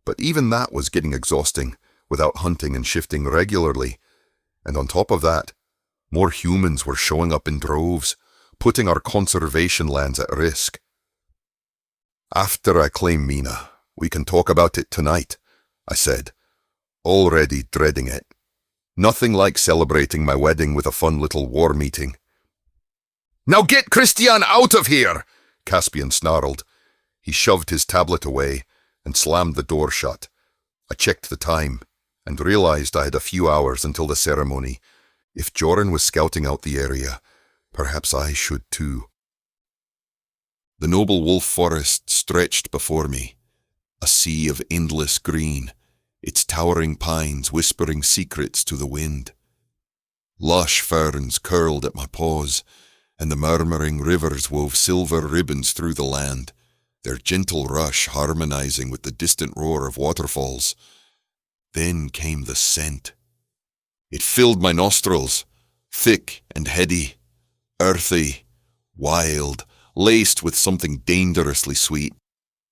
but even that was getting exhausting without hunting and shifting regularly. And on top of that, more humans were showing up in droves, putting our conservation lands at risk. "After I claim Mina, we can talk about it tonight," I said, already dreading it. Nothing like celebrating my wedding with a fun little war meeting. "Now get Christian out of here!" Caspian snarled. He shoved his tablet away and slammed the door shut. I checked the time and realized I had a few hours until the ceremony. If Joran was scouting out the area, perhaps I should too. The noble wolf forest stretched before me, a sea of endless green, its towering pines whispering secrets to the wind. Lush ferns curled at my paws, and the murmuring rivers wove silver ribbons through the land, their gentle rush harmonizing with the distant roar of waterfalls. Then came the scent. It filled my nostrils, thick and heady, earthy, wild, laced with something dangerously sweet.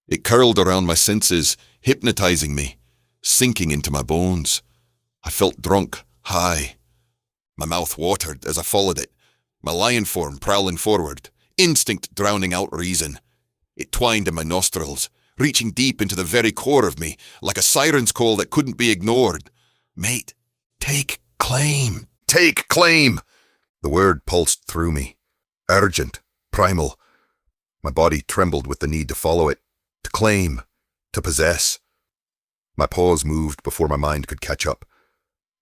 It curled around my senses, hypnotizing me, sinking into my bones. I felt drunk, high. My mouth watered as I followed it, my lion form prowling forward, instinct drowning out reason. It twined in my nostrils, reaching deep into the very core of me, like a siren's call that couldn't be ignored. "Mate, take claim. Take claim!" The word pulsed through me. Urgent, primal. My body trembled with the need to follow it, to claim, to possess. My paws moved before my mind could catch up,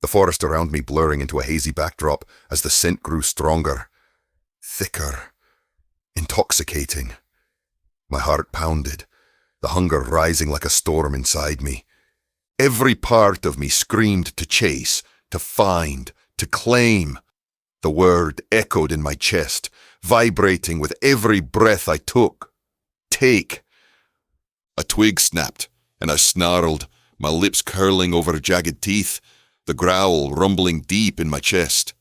the forest around me blurring into a hazy backdrop as the scent grew stronger, thicker, intoxicating. My heart pounded, the hunger rising like a storm inside me. Every part of me screamed to chase, to find, to claim. The word echoed in my chest, vibrating with every breath I took. Take. A twig snapped, and I snarled, my lips curling over jagged teeth, the growl rumbling deep in my chest.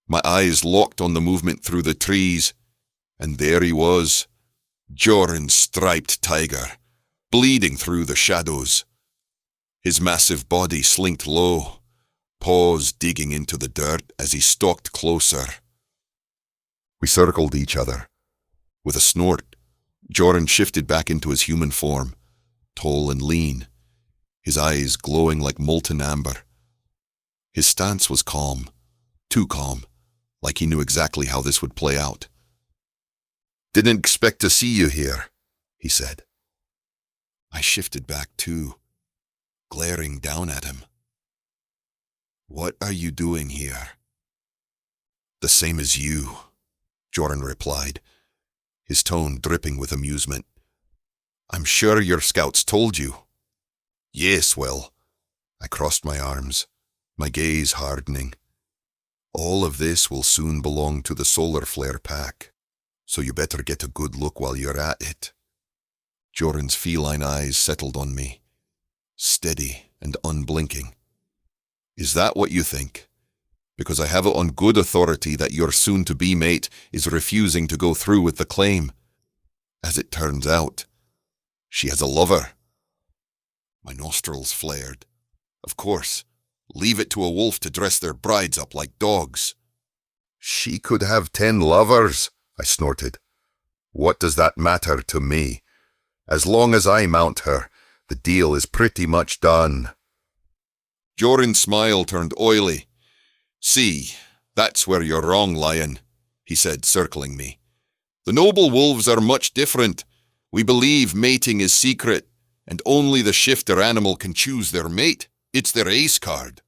My eyes locked on the movement through the trees, and there he was, Joran's striped tiger, bleeding through the shadows. His massive body slinked low, paws digging into the dirt as he stalked closer. We circled each other. With a snort, Joran shifted back into his human form, tall and lean, his eyes glowing like molten amber. His stance was calm, too calm, like he knew exactly how this would play out. "Didn't expect to see you here," he said. I shifted back too, glaring down at him. "What are you doing here?" "The same as you," Joran replied, his tone dripping with amusement. "I'm sure your scouts told you." "Yes, well." I crossed my arms, my gaze hardening. "All of this will soon belong to the solar flare pack, so you better get a good look while you're at it." Joran's feline eyes settled on me, steady and unblinking. "Is that what you think? Because I have it on good authority that your soon-to-be mate is refusing to go through with the claim. As it turns out, she has a lover." My nostrils flared. Of course, leave it to a wolf to dress their brides up like dogs. "She could have 10 lovers," I snorted. "What does that matter to me? As long as I mount her, the deal is pretty much done." Joran's smile turned oily. "See, that's where you're wrong, lion," he said, circling me. "The noble wolves are much different. We believe mating is secret, and only the shifter animal can choose their mate. It's their ace card."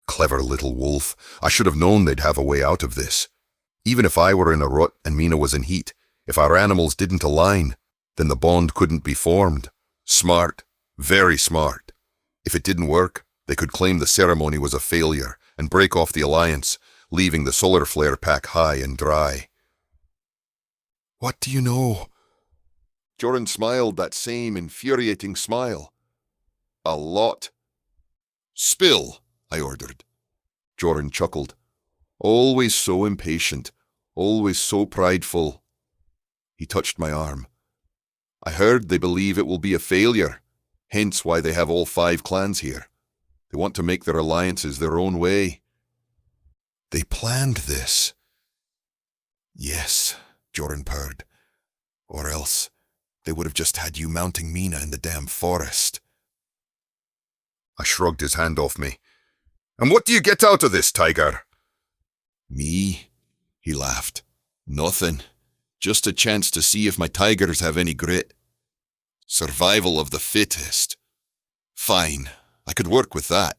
Clever little wolf. I should have known they'd have a way out of this. Even if I were in a rut and Mina was in heat, if our animals didn't align, then the bond couldn't be formed. Smart. Very smart. If it didn't work, they could claim the ceremony was a failure and break off the alliance, leaving the solar flare pack high and dry. "What do you know?" Joran smiled that same infuriating smile. "A lot." "Spill," I ordered. Joran chuckled. "Always so impatient, always so prideful." He touched my arm. "I heard they believe it will be a failure, hence why they have all 5 clans here. They want to make their alliances their own way." "They planned this." "Yes," Joran purred. "Or else they would have just had you mounting Mina in the damn forest." I shrugged his hand off me. "And what do you get out of this, Tiger?" "Me?" He laughed. "Nothing. Just a chance to see if my tigers have any grit. Survival of the fittest. Fine. I could work with that."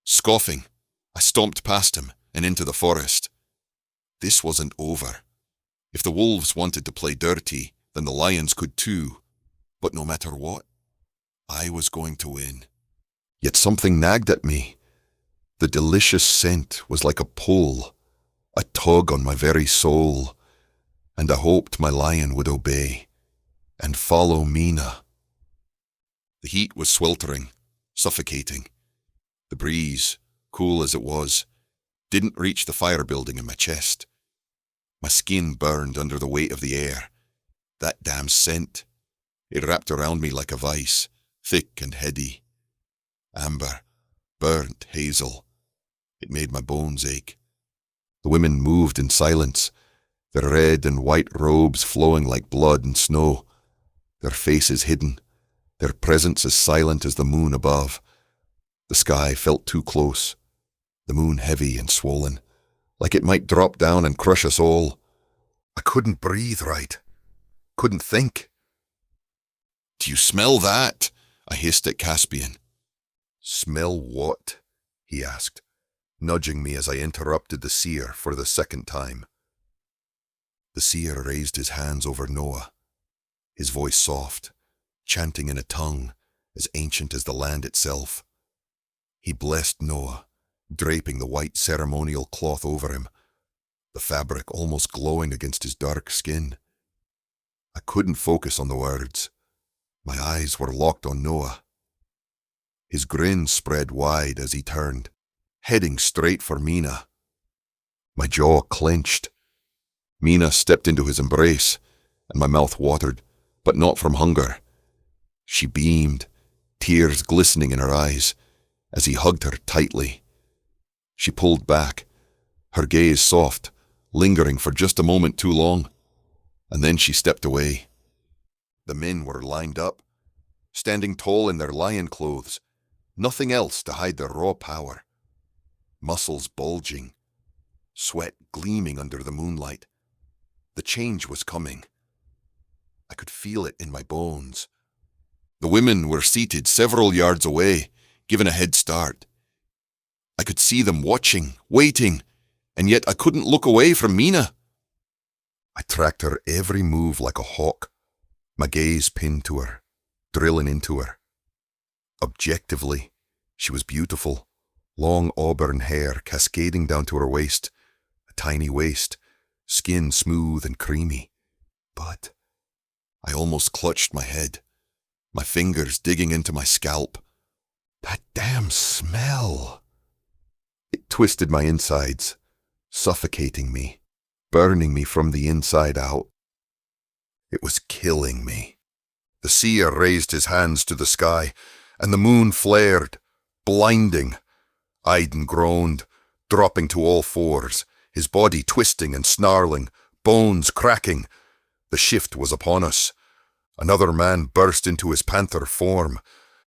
Scoffing, I stomped past him and into the forest. This wasn't over. If the wolves wanted to play dirty, then the lions could too. But no matter what, I was going to win. Yet something nagged at me. The delicious scent was like a pull, a tug on my very soul, and I hoped my lion would obey and follow Mina. The heat was sweltering, suffocating. The breeze, cool as it was, didn't reach the fire building in my chest. My skin burned under the weight of the air. That damn scent. It wrapped around me like a vice, thick and heady. Amber, burnt hazel. It made my bones ache. The women moved in silence, their red and white robes flowing like blood and snow, their faces hidden, their presence as silent as the moon above. The sky felt too close, the moon heavy and swollen, like it might drop down and crush us all. I couldn't breathe right, couldn't think. "Do you smell that?" I hissed at Caspian. "Smell what?" he asked, nudging me as I interrupted the seer for the 2nd time. The seer raised his hands over Noah, his voice soft, chanting in a tongue as ancient as the land itself. He blessed Noah, draping the white ceremonial cloth over him, the fabric almost glowing against his dark skin. I couldn't focus on the words. My eyes were locked on Noah. His grin spread wide as he turned, heading straight for Mina. My jaw clenched. Mina stepped into his embrace, and my mouth watered, but not from hunger. She beamed, tears glistening in her eyes, as he hugged her tightly, She pulled back, her gaze soft, lingering for just a moment too long, and then she stepped away. The men were lined up, standing tall in their lion clothes, nothing else to hide their raw power. Muscles bulging, sweat gleaming under the moonlight. The change was coming. I could feel it in my bones. The women were seated several yards away, given a head start. I could see them watching, waiting, and yet I couldn't look away from Mina. I tracked her every move like a hawk, my gaze pinned to her, drilling into her. Objectively, she was beautiful, long auburn hair cascading down to her waist, a tiny waist, skin smooth and creamy. But I almost clutched my head, my fingers digging into my scalp. That damn smell! It twisted my insides, suffocating me, burning me from the inside out. It was killing me. The seer raised his hands to the sky, and the moon flared, blinding. Aiden groaned, dropping to all fours, his body twisting and snarling, bones cracking. The shift was upon us. Another man burst into his panther form.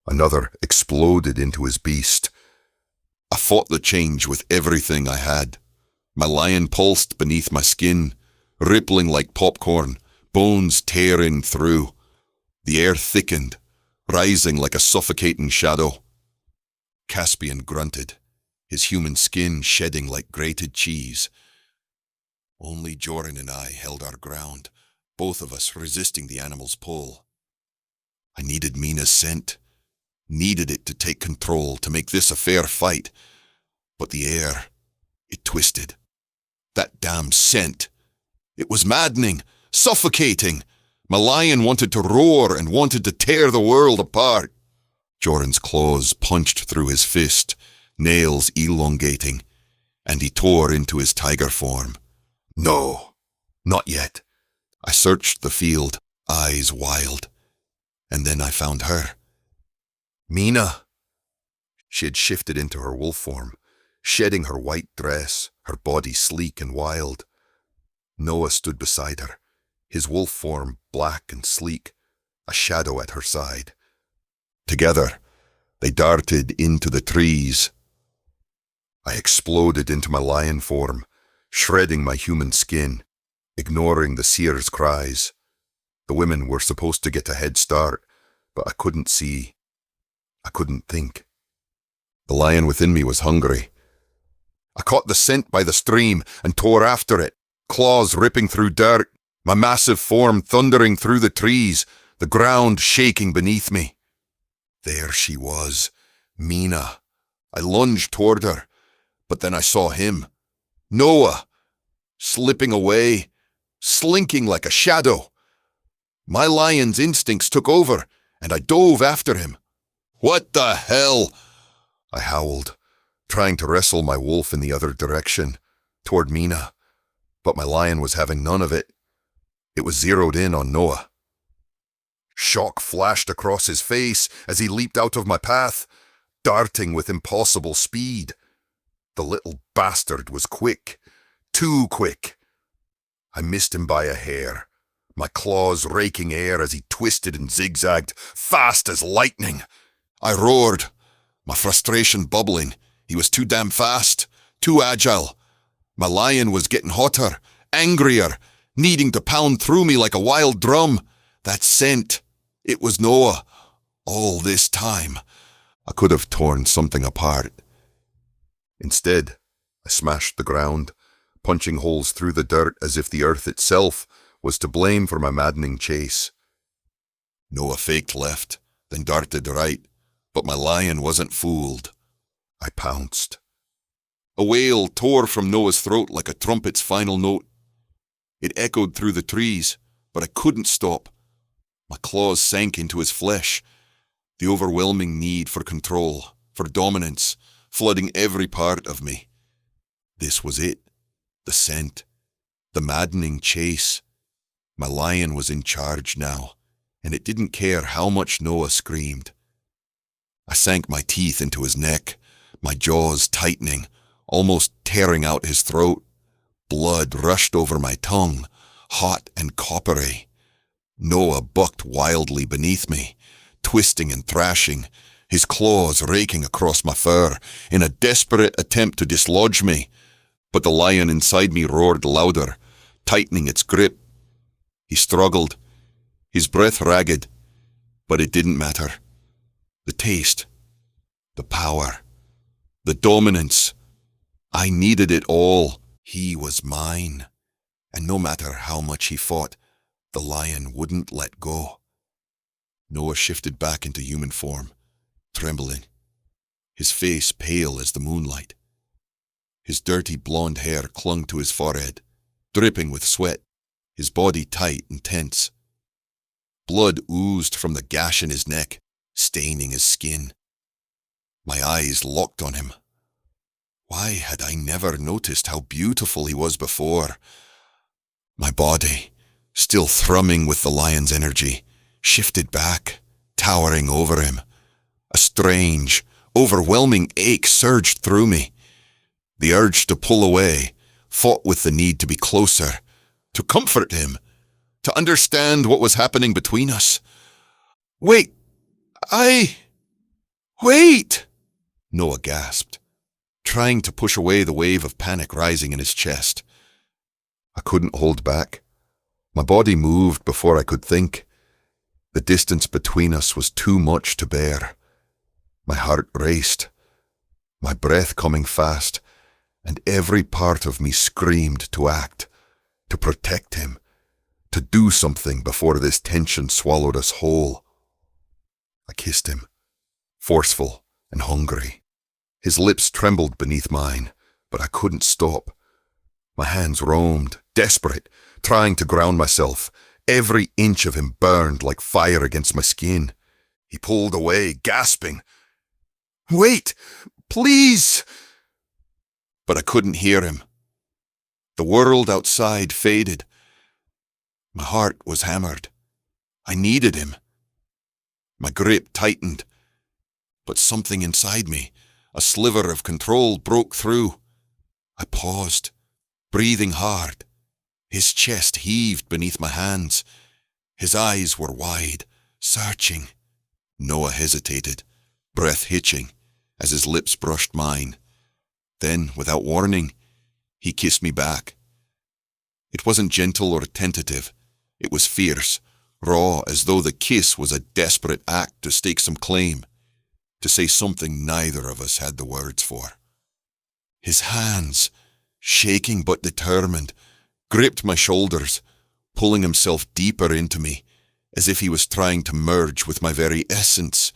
Another exploded into his beast. I fought the change with everything I had. My lion pulsed beneath my skin, rippling like popcorn, bones tearing through. The air thickened, rising like a suffocating shadow. Cassian grunted, his human skin shedding like grated cheese. Only Joran and I held our ground, both of us resisting the animal's pull. I needed Mina's scent, needed it to take control, to make this a fair fight. But the air, it twisted. That damn scent. It was maddening, suffocating. My lion wanted to roar and wanted to tear the world apart. Joran's claws punched through his fist, nails elongating, and he tore into his tiger form. No, not yet. I searched the field, eyes wild, and then I found her. Mina. She had shifted into her wolf form, shedding her white dress, her body sleek and wild. Noah stood beside her, his wolf form black and sleek, a shadow at her side. Together, they darted into the trees. I exploded into my lion form, shredding my human skin, ignoring the seer's cries. The women were supposed to get a head start, but I couldn't see. I couldn't think. The lion within me was hungry. I caught the scent by the stream and tore after it, claws ripping through dirt, my massive form thundering through the trees, the ground shaking beneath me. There she was, Mina. I lunged toward her, but then I saw him, Noah, slipping away, slinking like a shadow. My lion's instincts took over, and I dove after him. What the hell? I howled, trying to wrestle my wolf in the other direction, toward Mina, but my lion was having none of it. It was zeroed in on Noah. Shock flashed across his face as he leaped out of my path, darting with impossible speed. The little bastard was quick, too quick. I missed him by a hair, my claws raking air as he twisted and zigzagged, fast as lightning. I roared, my frustration bubbling. He was too damn fast, too agile. My lion was getting hotter, angrier, needing to pound through me like a wild drum. That scent, it was Noah. All this time, I could have torn something apart. Instead, I smashed the ground, punching holes through the dirt as if the earth itself was to blame for my maddening chase. Noah faked left, then darted right, but my lion wasn't fooled. I pounced. A wail tore from Noah's throat like a trumpet's final note. It echoed through the trees, but I couldn't stop. My claws sank into his flesh, the overwhelming need for control, for dominance, flooding every part of me. This was it, the scent, the maddening chase. My lion was in charge now, and it didn't care how much Noah screamed. I sank my teeth into his neck, my jaws tightening, almost tearing out his throat. Blood rushed over my tongue, hot and coppery. Noah bucked wildly beneath me, twisting and thrashing, his claws raking across my fur in a desperate attempt to dislodge me. But the lion inside me roared louder, tightening its grip. He struggled, his breath ragged, but it didn't matter. The taste, the power, the dominance. I needed it all. He was mine. And no matter how much he fought, the lion wouldn't let go. Noah shifted back into human form, trembling, his face pale as the moonlight. His dirty blonde hair clung to his forehead, dripping with sweat, his body tight and tense. Blood oozed from the gash in his neck, staining his skin. My eyes locked on him. Why had I never noticed how beautiful he was before? My body, still thrumming with the lion's energy, shifted back, towering over him. A strange, overwhelming ache surged through me. The urge to pull away fought with the need to be closer, to comfort him, to understand what was happening between us. Wait! Noah gasped, trying to push away the wave of panic rising in his chest. I couldn't hold back. My body moved before I could think. The distance between us was too much to bear. My heart raced, my breath coming fast, and every part of me screamed to act, to protect him, to do something before this tension swallowed us whole. I kissed him, forceful and hungry. His lips trembled beneath mine, but I couldn't stop. My hands roamed, desperate, trying to ground myself. Every inch of him burned like fire against my skin. He pulled away, gasping, "Wait, please!" But I couldn't hear him. The world outside faded. My heart was hammered. I needed him. My grip tightened, but something inside me, a sliver of control, broke through. I paused, breathing hard. His chest heaved beneath my hands. His eyes were wide, searching. Noah hesitated, breath hitching, as his lips brushed mine. Then, without warning, he kissed me back. It wasn't gentle or tentative. It was fierce, raw, as though the kiss was a desperate act to stake some claim, to say something neither of us had the words for. His hands, shaking but determined, gripped my shoulders, pulling himself deeper into me, as if he was trying to merge with my very essence.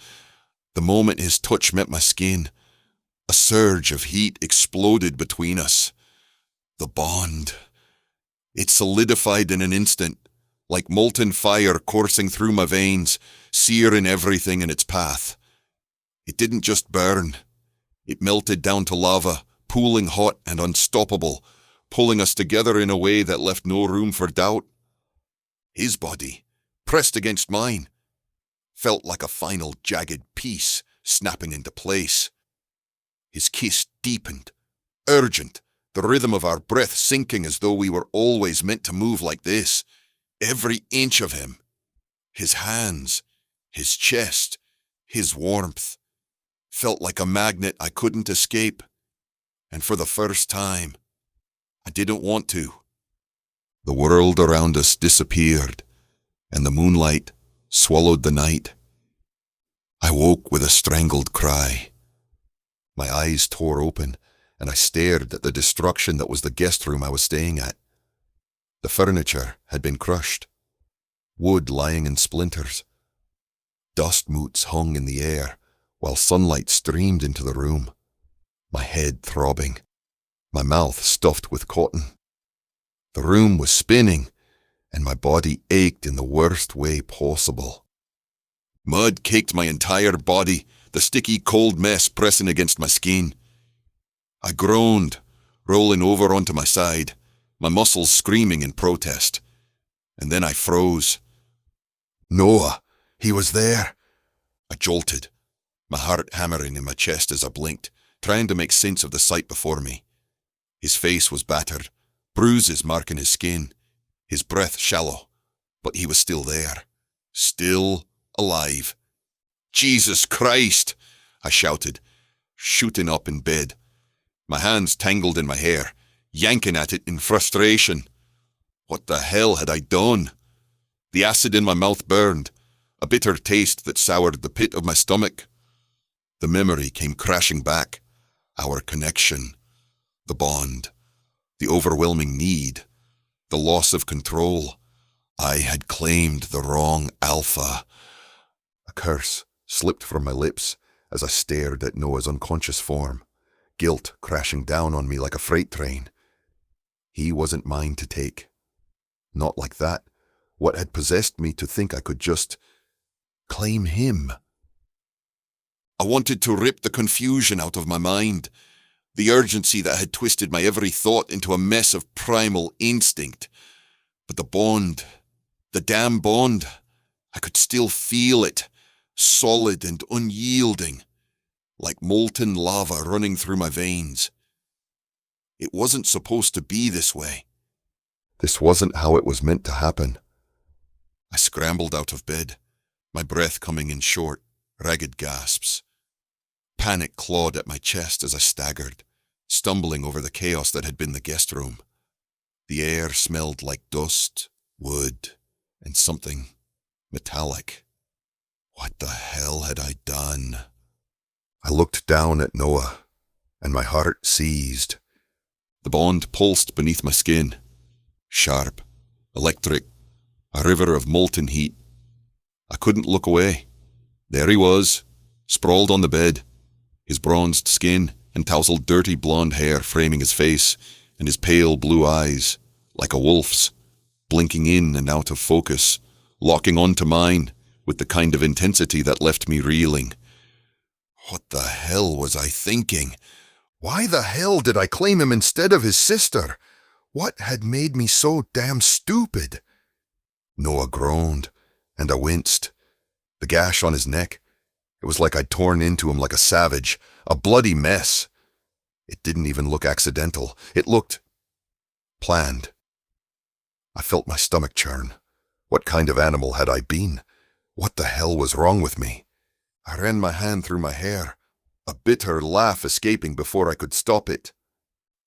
The moment his touch met my skin, a surge of heat exploded between us. The bond. It solidified in an instant, like molten fire coursing through my veins, searing everything in its path. It didn't just burn. It melted down to lava, pooling hot and unstoppable, pulling us together in a way that left no room for doubt. His body, pressed against mine, felt like a final jagged piece snapping into place. His kiss deepened, urgent, the rhythm of our breath sinking as though we were always meant to move like this. Every inch of him, his hands, his chest, his warmth, felt like a magnet I couldn't escape. And for the first time, I didn't want to. The world around us disappeared, and the moonlight swallowed the night. I woke with a strangled cry. My eyes tore open, and I stared at the destruction that was the guest room I was staying at. The furniture had been crushed, wood lying in splinters. Dust moots hung in the air, while sunlight streamed into the room. My head throbbing, my mouth stuffed with cotton. The room was spinning, and my body ached in the worst way possible. Mud caked my entire body, the sticky, cold mess pressing against my skin. I groaned, rolling over onto my side, my muscles screaming in protest. And then I froze. Noah, he was there. I jolted, my heart hammering in my chest as I blinked, trying to make sense of the sight before me. His face was battered, bruises marking his skin, his breath shallow, but he was still there, still alive. Jesus Christ! I shouted, shooting up in bed, my hands tangled in my hair, yanking at it in frustration. What the hell had I done? The acid in my mouth burned, a bitter taste that soured the pit of my stomach. The memory came crashing back. Our connection, the bond, the overwhelming need, the loss of control. I had claimed the wrong alpha. A curse slipped from my lips as I stared at Noah's unconscious form, guilt crashing down on me like a freight train. He wasn't mine to take. Not like that. What had possessed me to think I could just claim him? I wanted to rip the confusion out of my mind, the urgency that had twisted my every thought into a mess of primal instinct. But the bond, the damn bond, I could still feel it, solid and unyielding, like molten lava running through my veins. It wasn't supposed to be this way. This wasn't how it was meant to happen. I scrambled out of bed, my breath coming in short, ragged gasps. Panic clawed at my chest as I staggered, stumbling over the chaos that had been the guest room. The air smelled like dust, wood, and something metallic. What the hell had I done? I looked down at Noah, and my heart seized. The bond pulsed beneath my skin. Sharp, electric, a river of molten heat. I couldn't look away. There he was, sprawled on the bed, his bronzed skin and tousled dirty blonde hair framing his face, and his pale blue eyes, like a wolf's, blinking in and out of focus, locking onto mine with the kind of intensity that left me reeling. What the hell was I thinking? Why the hell did I claim him instead of his sister? What had made me so damn stupid? Noah groaned, and I winced. The gash on his neck, it was like I'd torn into him like a savage, a bloody mess. It didn't even look accidental. It looked planned. I felt my stomach churn. What kind of animal had I been? What the hell was wrong with me? I ran my hand through my hair, a bitter laugh escaping before I could stop it.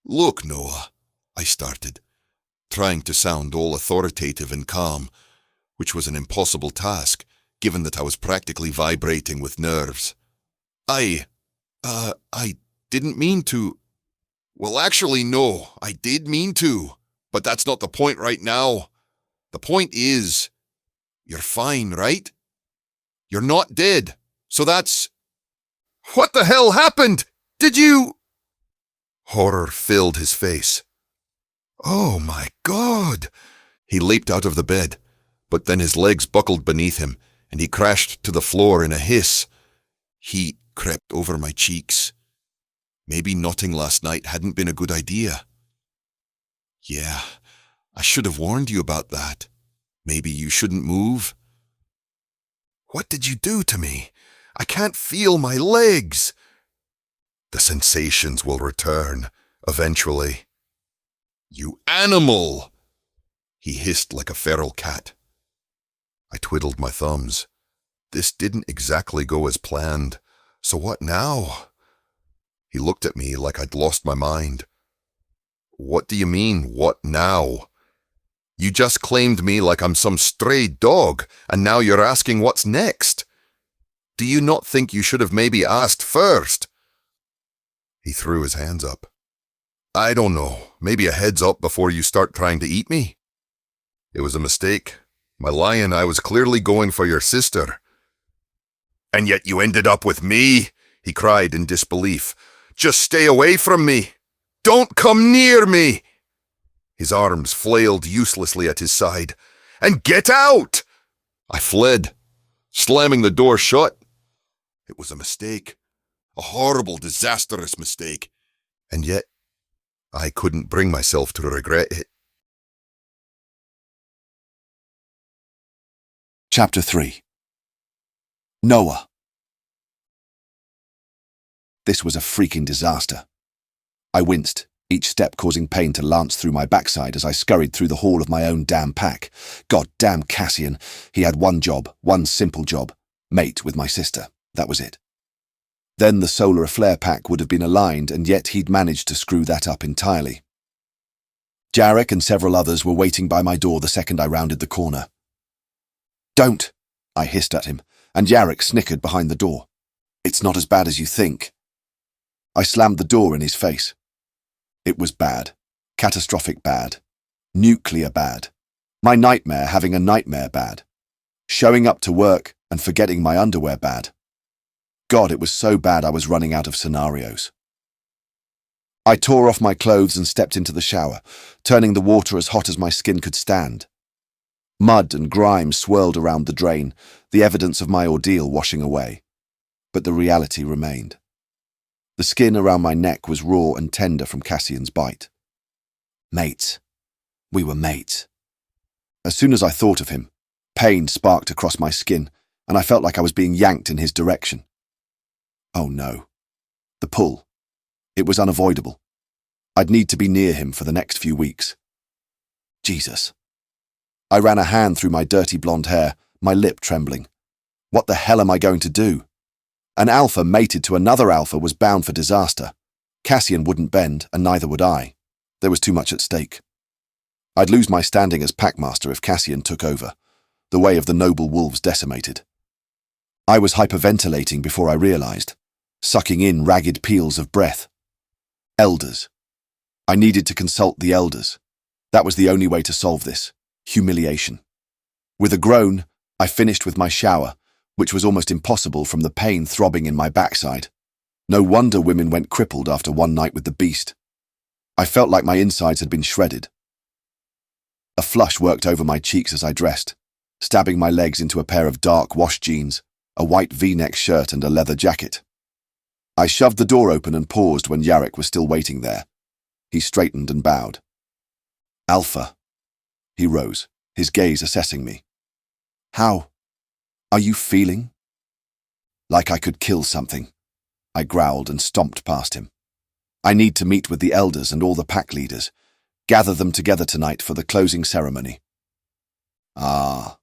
Look, Noah, I started, trying to sound all authoritative and calm, which was an impossible task, given that I was practically vibrating with nerves. I didn't mean to. Well, actually, no, I did mean to, but that's not the point right now. The point is, you're fine, right? You're not dead, so that's... What the hell happened? Did you... Horror filled his face. Oh my God! He leaped out of the bed, but then his legs buckled beneath him, and he crashed to the floor in a hiss. Heat crept over my cheeks. Maybe nutting last night hadn't been a good idea. Yeah, I should have warned you about that. Maybe you shouldn't move. What did you do to me? I can't feel my legs. The sensations will return, eventually. You animal! He hissed like a feral cat. I twiddled my thumbs. This didn't exactly go as planned. So what now? He looked at me like I'd lost my mind. What do you mean, what now? You just claimed me like I'm some stray dog, and now you're asking what's next. Do you not think you should have maybe asked first? He threw his hands up. I don't know, maybe a heads up before you start trying to eat me? It was a mistake. My lion, I was clearly going for your sister. And yet you ended up with me, he cried in disbelief. Just stay away from me. Don't come near me. His arms flailed uselessly at his side. And get out! I fled, slamming the door shut. It was a mistake. A horrible, disastrous mistake. And yet, I couldn't bring myself to regret it. Chapter 3. Noah. This was a freaking disaster. I winced, each step causing pain to lance through my backside as I scurried through the hall of my own damn pack. God damn Cassian. He had one job, one simple job. Mate with my sister. That was it. Then the solar flare pack would have been aligned, and yet he'd managed to screw that up entirely. Jarek and several others were waiting by my door the second I rounded the corner. "Don't!" I hissed at him, and Jarek snickered behind the door. "It's not as bad as you think." I slammed the door in his face. It was bad. Catastrophic bad. Nuclear bad. My nightmare having a nightmare bad. Showing up to work and forgetting my underwear bad. God, it was so bad I was running out of scenarios. I tore off my clothes and stepped into the shower, turning the water as hot as my skin could stand. Mud and grime swirled around the drain, the evidence of my ordeal washing away. But the reality remained. The skin around my neck was raw and tender from Cassian's bite. Mates. We were mates. As soon as I thought of him, pain sparked across my skin, and I felt like I was being yanked in his direction. Oh no. The pull. It was unavoidable. I'd need to be near him for the next few weeks. Jesus. I ran a hand through my dirty blonde hair, my lip trembling. What the hell am I going to do? An alpha mated to another alpha was bound for disaster. Cassian wouldn't bend, and neither would I. There was too much at stake. I'd lose my standing as packmaster if Cassian took over, the way of the noble wolves decimated. I was hyperventilating before I realized, sucking in ragged peals of breath. Elders. I needed to consult the elders. That was the only way to solve this. Humiliation. With a groan, I finished with my shower, which was almost impossible from the pain throbbing in my backside. No wonder women went crippled after one night with the beast. I felt like my insides had been shredded. A flush worked over my cheeks as I dressed, stabbing my legs into a pair of dark wash jeans, a white V-neck shirt and a leather jacket. I shoved the door open and paused when Jarek was still waiting there. He straightened and bowed. "Alpha." He rose, his gaze assessing me. "How are you feeling?" "Like I could kill something," I growled and stomped past him. "I need to meet with the elders and all the pack leaders, gather them together tonight for the closing ceremony." "Ah,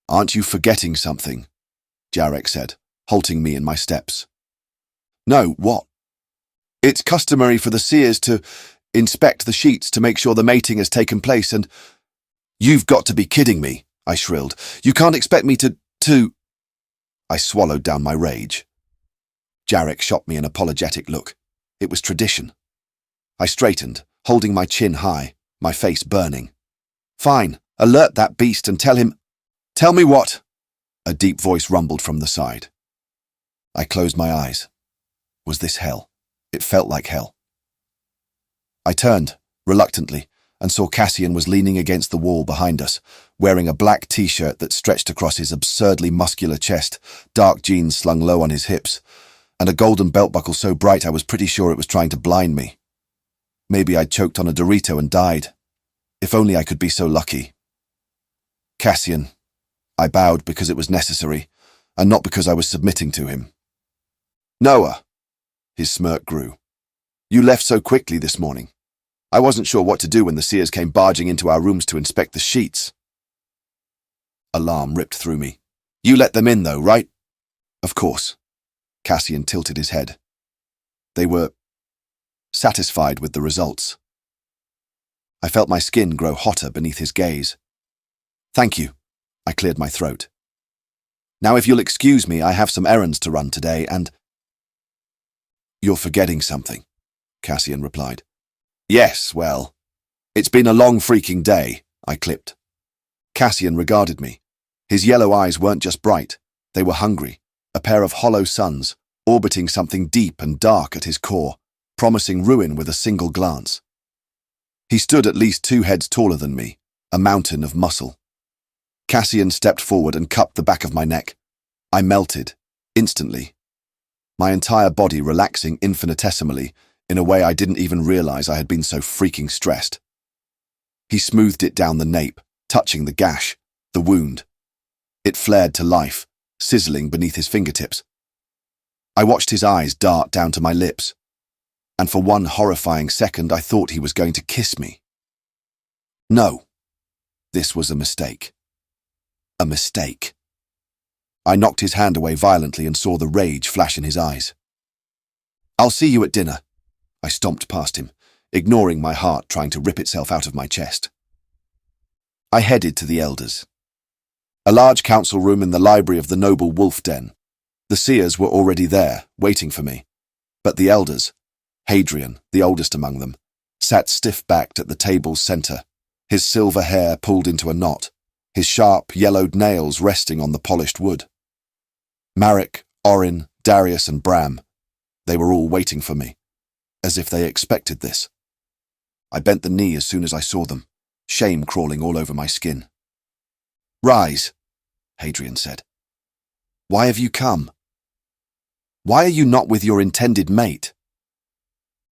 aren't you forgetting something?" Jarek said, halting me in my steps. "No, what?" "It's customary for the seers to inspect the sheets to make sure the mating has taken place and—" "You've got to be kidding me," I shrilled. "You can't expect me to— I swallowed down my rage. Jarek shot me an apologetic look. It was tradition. I straightened, holding my chin high, my face burning. "Fine, alert that beast and tell him—" "Tell me what?" A deep voice rumbled from the side. I closed my eyes. Was this hell? It felt like hell. I turned, reluctantly, and saw Cassian was leaning against the wall behind us, wearing a black t-shirt that stretched across his absurdly muscular chest, dark jeans slung low on his hips, and a golden belt buckle so bright I was pretty sure it was trying to blind me. Maybe I'd choked on a Dorito and died. If only I could be so lucky. "Cassian." I bowed because it was necessary, and not because I was submitting to him. "Noah." His smirk grew. "You left so quickly this morning. I wasn't sure what to do when the seers came barging into our rooms to inspect the sheets." Alarm ripped through me. "You let them in though, right?" "Of course." Cassian tilted his head. They were satisfied with the results. I felt my skin grow hotter beneath his gaze. "Thank you." I cleared my throat. "Now if you'll excuse me, I have some errands to run today and—" "You're forgetting something," Cassian replied. "Yes, well, it's been a long freaking day," I clipped. Cassian regarded me. His yellow eyes weren't just bright, they were hungry, a pair of hollow suns, orbiting something deep and dark at his core, promising ruin with a single glance. He stood at least 2 heads taller than me, a mountain of muscle. Cassian stepped forward and cupped the back of my neck. I melted, instantly. My entire body relaxing infinitesimally in a way I didn't even realize I had been so freaking stressed. He smoothed it down the nape, touching the gash, the wound. It flared to life, sizzling beneath his fingertips. I watched his eyes dart down to my lips. and for one horrifying second I thought he was going to kiss me. No, this was a mistake. A mistake. I knocked his hand away violently and saw the rage flash in his eyes. "I'll see you at dinner." I stomped past him, ignoring my heart trying to rip itself out of my chest. I headed to the elders. A large council room in the library of the noble wolf den. The seers were already there, waiting for me. But the elders, Hadrian, the oldest among them, sat stiff-backed at the table's centre, his silver hair pulled into a knot, his sharp, yellowed nails resting on the polished wood. Marek, Orin, Darius and Bram, they were all waiting for me, as if they expected this. I bent the knee as soon as I saw them, shame crawling all over my skin. "Rise," Hadrian said. "Why have you come? Why are you not with your intended mate?"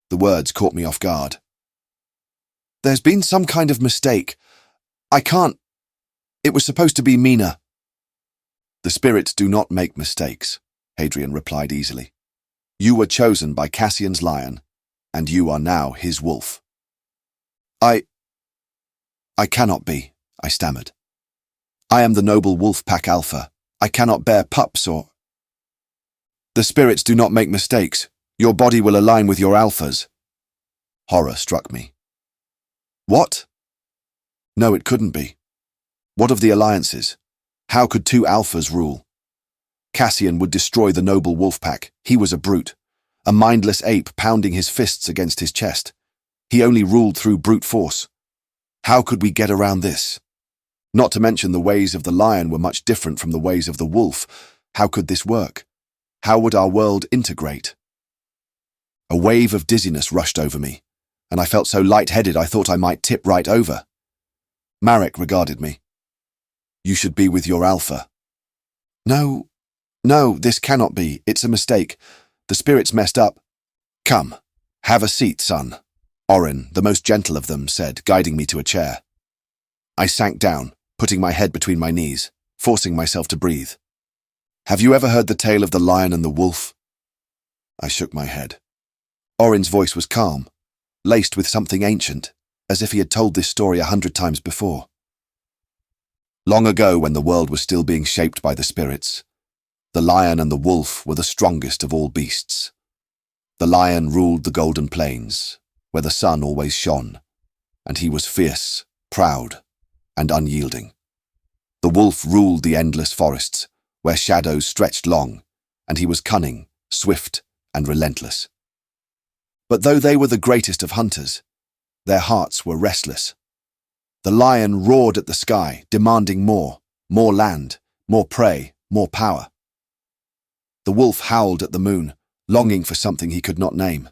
The words caught me off guard. "There's been some kind of mistake. I can't. It was supposed to be Mina." "The spirits do not make mistakes," Hadrian replied easily. "You were chosen by Cassian's lion, and you are now his wolf." I cannot be," I stammered. "I am the noble wolf pack alpha. I cannot bear pups or—" "The spirits do not make mistakes. Your body will align with your alphas." Horror struck me. "What? No, it couldn't be. What of the alliances? How could two alphas rule? Cassian would destroy the noble wolf pack. He was a brute, a mindless ape pounding his fists against his chest. He only ruled through brute force. How could we get around this? Not to mention the ways of the lion were much different from the ways of the wolf. How could this work? How would our world integrate?" A wave of dizziness rushed over me, and I felt so light-headed I thought I might tip right over. Marek regarded me. "You should be with your alpha." No, this cannot be. It's a mistake. The spirits messed up." "Come, have a seat, son," Orin, the most gentle of them, said, guiding me to a chair. I sank down, putting my head between my knees, forcing myself to breathe. "Have you ever heard the tale of the lion and the wolf?" I shook my head. Orin's voice was calm, laced with something ancient, as if he had told this story 100 times before. "Long ago, when the world was still being shaped by the spirits, the lion and the wolf were the strongest of all beasts. The lion ruled the golden plains, where the sun always shone, and he was fierce, proud, and unyielding. The wolf ruled the endless forests, where shadows stretched long, and he was cunning, swift, and relentless. But though they were the greatest of hunters, their hearts were restless. The lion roared at the sky, demanding more land, more prey, more power. The wolf howled at the moon, longing for something he could not name.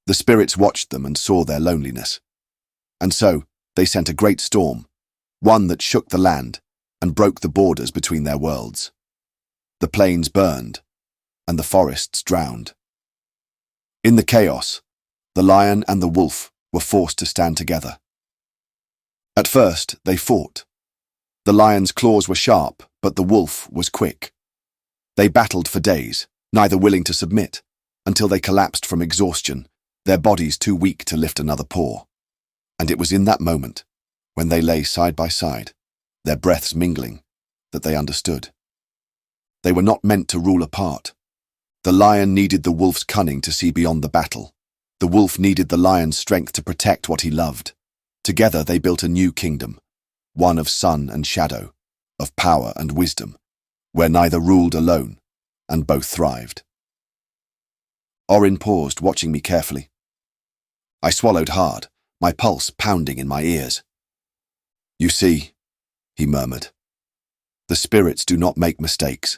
The spirits watched them and saw their loneliness. And so they sent a great storm, one that shook the land and broke the borders between their worlds. The plains burned, and the forests drowned. In the chaos, the lion and the wolf were forced to stand together. At first, they fought. The lion's claws were sharp, but the wolf was quick. They battled for days, neither willing to submit, until they collapsed from exhaustion, their bodies too weak to lift another paw. And it was in that moment, when they lay side by side, their breaths mingling, that they understood. They were not meant to rule apart. The lion needed the wolf's cunning to see beyond the battle. The wolf needed the lion's strength to protect what he loved. Together they built a new kingdom, one of sun and shadow, of power and wisdom, where neither ruled alone, and both thrived. Orin paused, watching me carefully. I swallowed hard, my pulse pounding in my ears. "You see," he murmured, "the spirits do not make mistakes.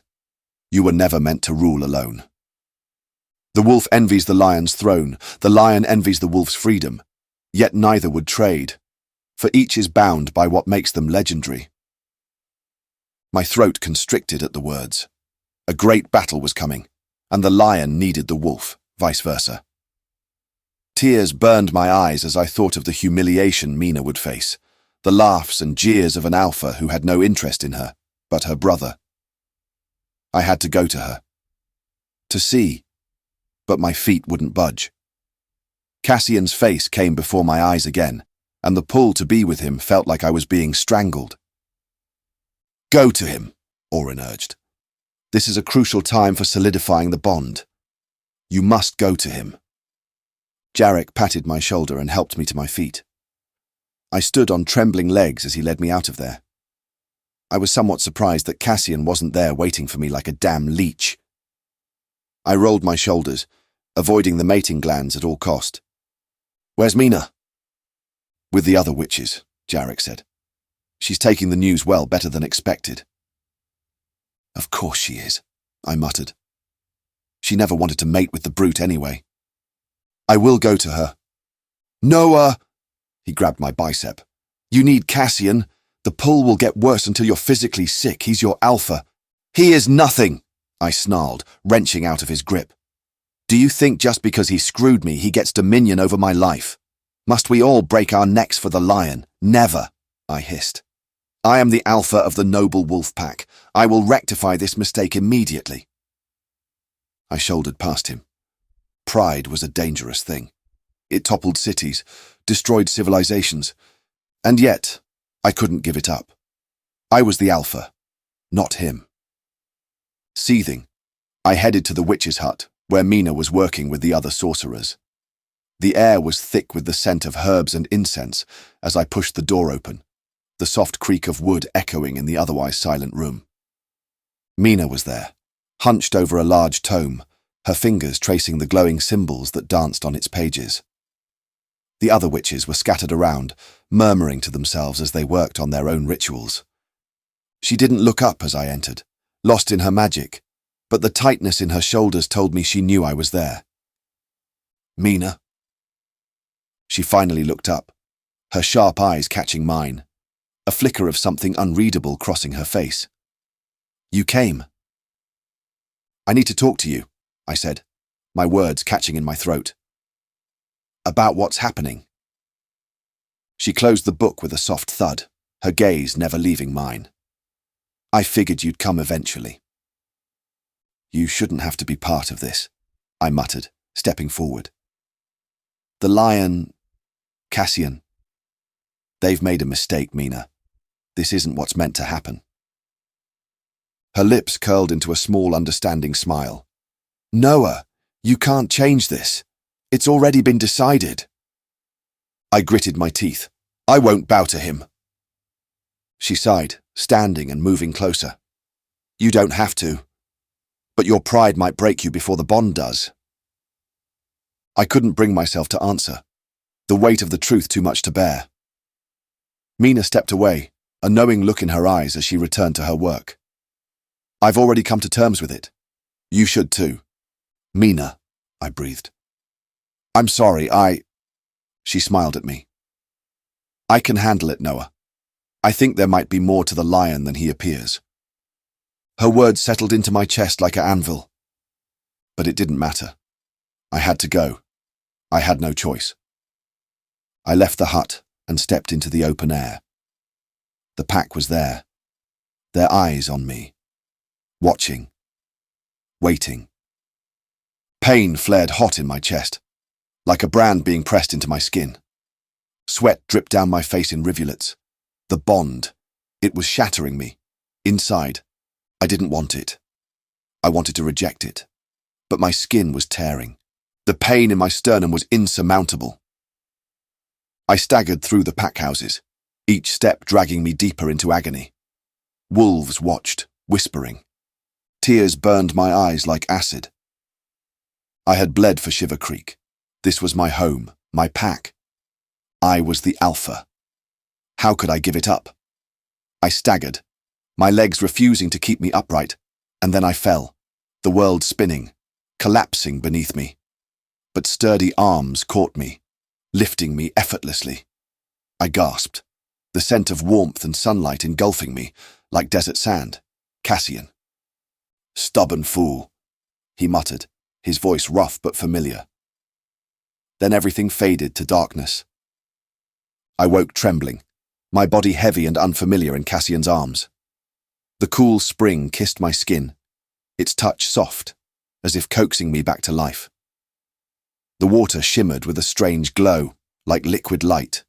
You were never meant to rule alone. The wolf envies the lion's throne, the lion envies the wolf's freedom, yet neither would trade, for each is bound by what makes them legendary." My throat constricted at the words. A great battle was coming, and the lion needed the wolf, vice versa. Tears burned my eyes as I thought of the humiliation Mina would face, the laughs and jeers of an alpha who had no interest in her, but her brother. I had to go to her. To see, but my feet wouldn't budge. Cassian's face came before my eyes again, and the pull to be with him felt like I was being strangled. "Go to him," Orin urged. "This is a crucial time for solidifying the bond. You must go to him." Jarek patted my shoulder and helped me to my feet. I stood on trembling legs as he led me out of there. I was somewhat surprised that Cassian wasn't there waiting for me like a damn leech. I rolled my shoulders, avoiding the mating glands at all cost. "Where's Mina?" "With the other witches," Jarek said. "She's taking the news well, better than expected." "Of course she is," I muttered. "She never wanted to mate with the brute anyway." "I will go to her." "Noah!" He grabbed my bicep. "You need Cassian. The pull will get worse until you're physically sick. He's your alpha." "He is nothing," I snarled, wrenching out of his grip. "Do you think just because he screwed me, he gets dominion over my life? Must we all break our necks for the lion? Never," I hissed. "I am the alpha of the noble wolf pack. I will rectify this mistake immediately." I shouldered past him. Pride was a dangerous thing. It toppled cities, destroyed civilizations, and yet I couldn't give it up. I was the alpha, not him. Seething, I headed to the witch's hut, where Mina was working with the other sorcerers. The air was thick with the scent of herbs and incense as I pushed the door open, the soft creak of wood echoing in the otherwise silent room. Mina was there, hunched over a large tome, her fingers tracing the glowing symbols that danced on its pages. The other witches were scattered around, murmuring to themselves as they worked on their own rituals. She didn't look up as I entered, lost in her magic, but the tightness in her shoulders told me she knew I was there. "Mina?" She finally looked up, her sharp eyes catching mine, a flicker of something unreadable crossing her face. "You came." "I need to talk to you," I said, my words catching in my throat. "About what's happening." She closed the book with a soft thud, her gaze never leaving mine. "I figured you'd come eventually." "You shouldn't have to be part of this," I muttered, stepping forward. "The lion, Cassian. They've made a mistake, Mina. This isn't what's meant to happen." Her lips curled into a small, understanding smile. "Noah, you can't change this. It's already been decided." I gritted my teeth. "I won't bow to him." She sighed, standing and moving closer. "You don't have to. But your pride might break you before the bond does." I couldn't bring myself to answer, the weight of the truth too much to bear. Mina stepped away, a knowing look in her eyes as she returned to her work. "I've already come to terms with it. You should too." "Mina," I breathed. "I'm sorry, She smiled at me. "I can handle it, Noah. I think there might be more to the lion than he appears." Her words settled into my chest like an anvil. But it didn't matter. I had to go. I had no choice. I left the hut and stepped into the open air. The pack was there, their eyes on me, watching, waiting. Pain flared hot in my chest, like a brand being pressed into my skin. Sweat dripped down my face in rivulets. The bond, it was shattering me. Inside, I didn't want it. I wanted to reject it. But my skin was tearing. The pain in my sternum was insurmountable. I staggered through the pack houses, each step dragging me deeper into agony. Wolves watched, whispering. Tears burned my eyes like acid. I had bled for Shiver Creek. This was my home, my pack. I was the alpha. How could I give it up? I staggered, my legs refusing to keep me upright, and then I fell, the world spinning, collapsing beneath me. But sturdy arms caught me, lifting me effortlessly. I gasped, the scent of warmth and sunlight engulfing me, like desert sand. Cassian. "Stubborn fool," he muttered, his voice rough but familiar. Then everything faded to darkness. I woke trembling, my body heavy and unfamiliar in Cassian's arms. The cool spring kissed my skin, its touch soft, as if coaxing me back to life. The water shimmered with a strange glow, like liquid light.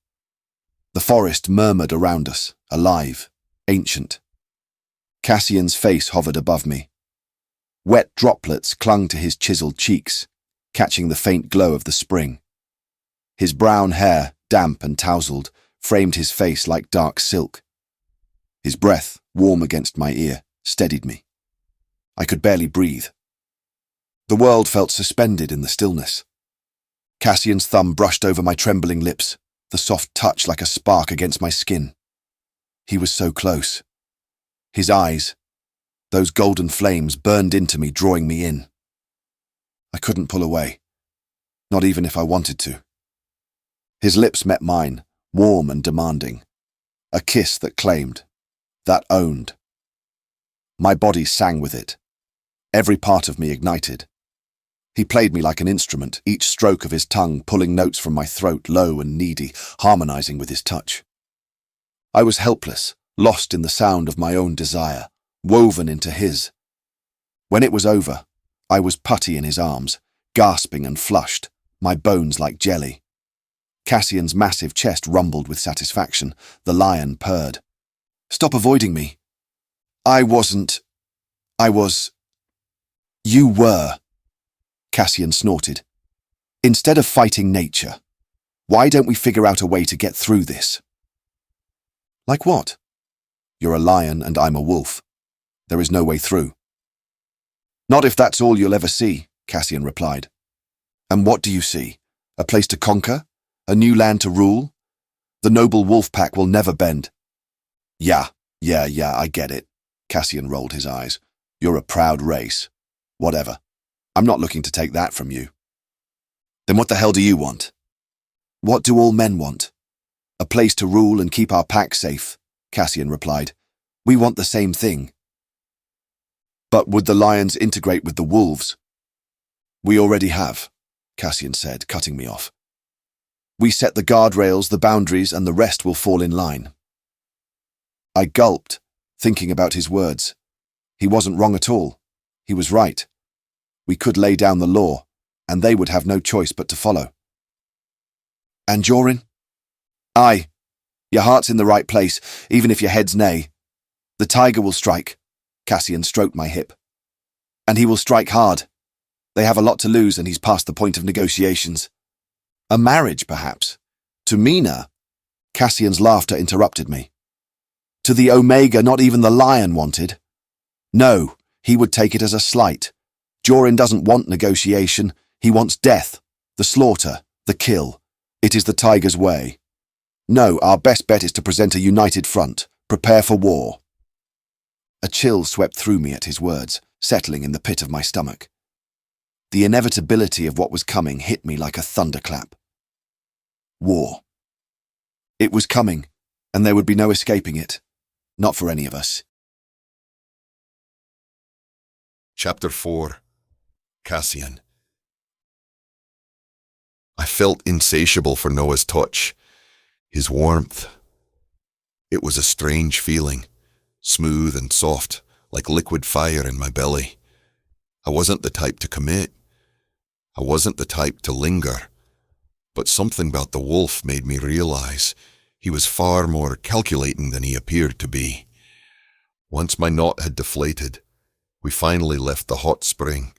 The forest murmured around us, alive, ancient. Cassian's face hovered above me. Wet droplets clung to his chiseled cheeks, catching the faint glow of the spring. His brown hair, damp and tousled, framed his face like dark silk. His breath, warm against my ear, steadied me. I could barely breathe. The world felt suspended in the stillness. Cassian's thumb brushed over my trembling lips, the soft touch like a spark against my skin. He was so close. His eyes, those golden flames, burned into me, drawing me in. I couldn't pull away, not even if I wanted to. His lips met mine, warm and demanding. A kiss that claimed, that owned. My body sang with it. Every part of me ignited. He played me like an instrument, each stroke of his tongue pulling notes from my throat, low and needy, harmonizing with his touch. I was helpless, lost in the sound of my own desire, woven into his. When it was over, I was putty in his arms, gasping and flushed, my bones like jelly. Cassian's massive chest rumbled with satisfaction. The lion purred. "Stop avoiding me. I was... You were," Cassian snorted. "Instead of fighting nature, why don't we figure out a way to get through this?" "Like what?" "You're a lion and I'm a wolf. There is no way through." "Not if that's all you'll ever see," Cassian replied. "And what do you see? A place to conquer? A new land to rule? The noble wolf pack will never bend." Yeah, I get it." Cassian rolled his eyes. "You're a proud race. Whatever. I'm not looking to take that from you." "Then what the hell do you want?" "What do all men want? A place to rule and keep our pack safe," Cassian replied. "We want the same thing." "But would the lions integrate with the wolves?" "We already have," Cassian said, cutting me off. "We set the guardrails, the boundaries, and the rest will fall in line." I gulped, thinking about his words. He wasn't wrong at all. He was right. We could lay down the law, and they would have no choice but to follow. "And you're in?" "Aye. Your heart's in the right place, even if your head's nay. The tiger will strike." Cassian stroked my hip. "And he will strike hard. They have a lot to lose, and he's past the point of negotiations. A marriage, perhaps. To Mina." Cassian's laughter interrupted me. "To the Omega not even the lion wanted. No, he would take it as a slight. Jorin doesn't want negotiation. He wants death, the slaughter, the kill. It is the tiger's way. No, our best bet is to present a united front, prepare for war." A chill swept through me at his words, settling in the pit of my stomach. The inevitability of what was coming hit me like a thunderclap. War. It was coming, and there would be no escaping it. Not for any of us. Chapter 4. Cassian. I felt insatiable for Noah's touch, his warmth. It was a strange feeling, smooth and soft, like liquid fire in my belly. I wasn't the type to commit. I wasn't the type to linger. But something about the wolf made me realize he was far more calculating than he appeared to be. Once my knot had deflated, we finally left the hot spring.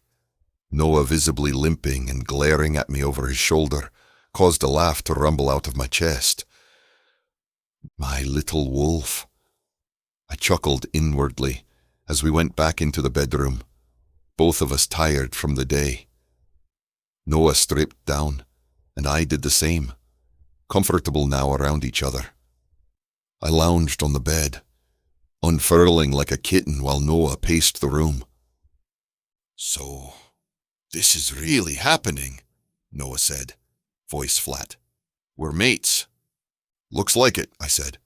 Noah, visibly limping and glaring at me over his shoulder, caused a laugh to rumble out of my chest. My little wolf. I chuckled inwardly as we went back into the bedroom, both of us tired from the day. Noah stripped down, and I did the same, comfortable now around each other. I lounged on the bed, unfurling like a kitten while Noah paced the room. "So, this is really happening," Noah said, voice flat. "We're mates." "Looks like it," I said.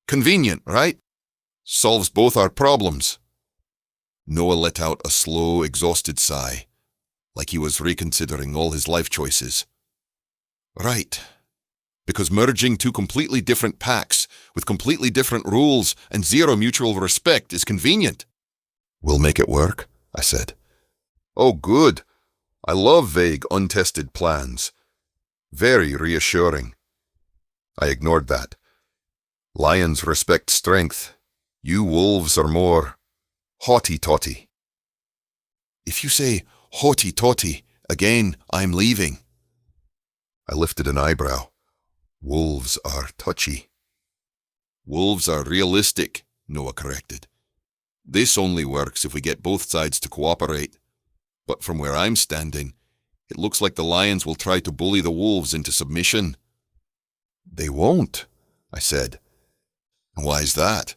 "Convenient, right? Solves both our problems." Noah let out a slow, exhausted sigh, like he was reconsidering all his life choices. "Right. Because merging two completely different packs with completely different rules and zero mutual respect is convenient." "We'll make it work," I said. "Oh, good. I love vague, untested plans. Very reassuring. I ignored that. Lions respect strength. You wolves are more haughty-taughty. If you say haughty-taughty again, I'm leaving. I lifted an eyebrow. Wolves are touchy. Wolves are realistic, Noah corrected. This only works if we get both sides to cooperate. But from where I'm standing, it looks like the lions will try to bully the wolves into submission. They won't, I said. And why is that?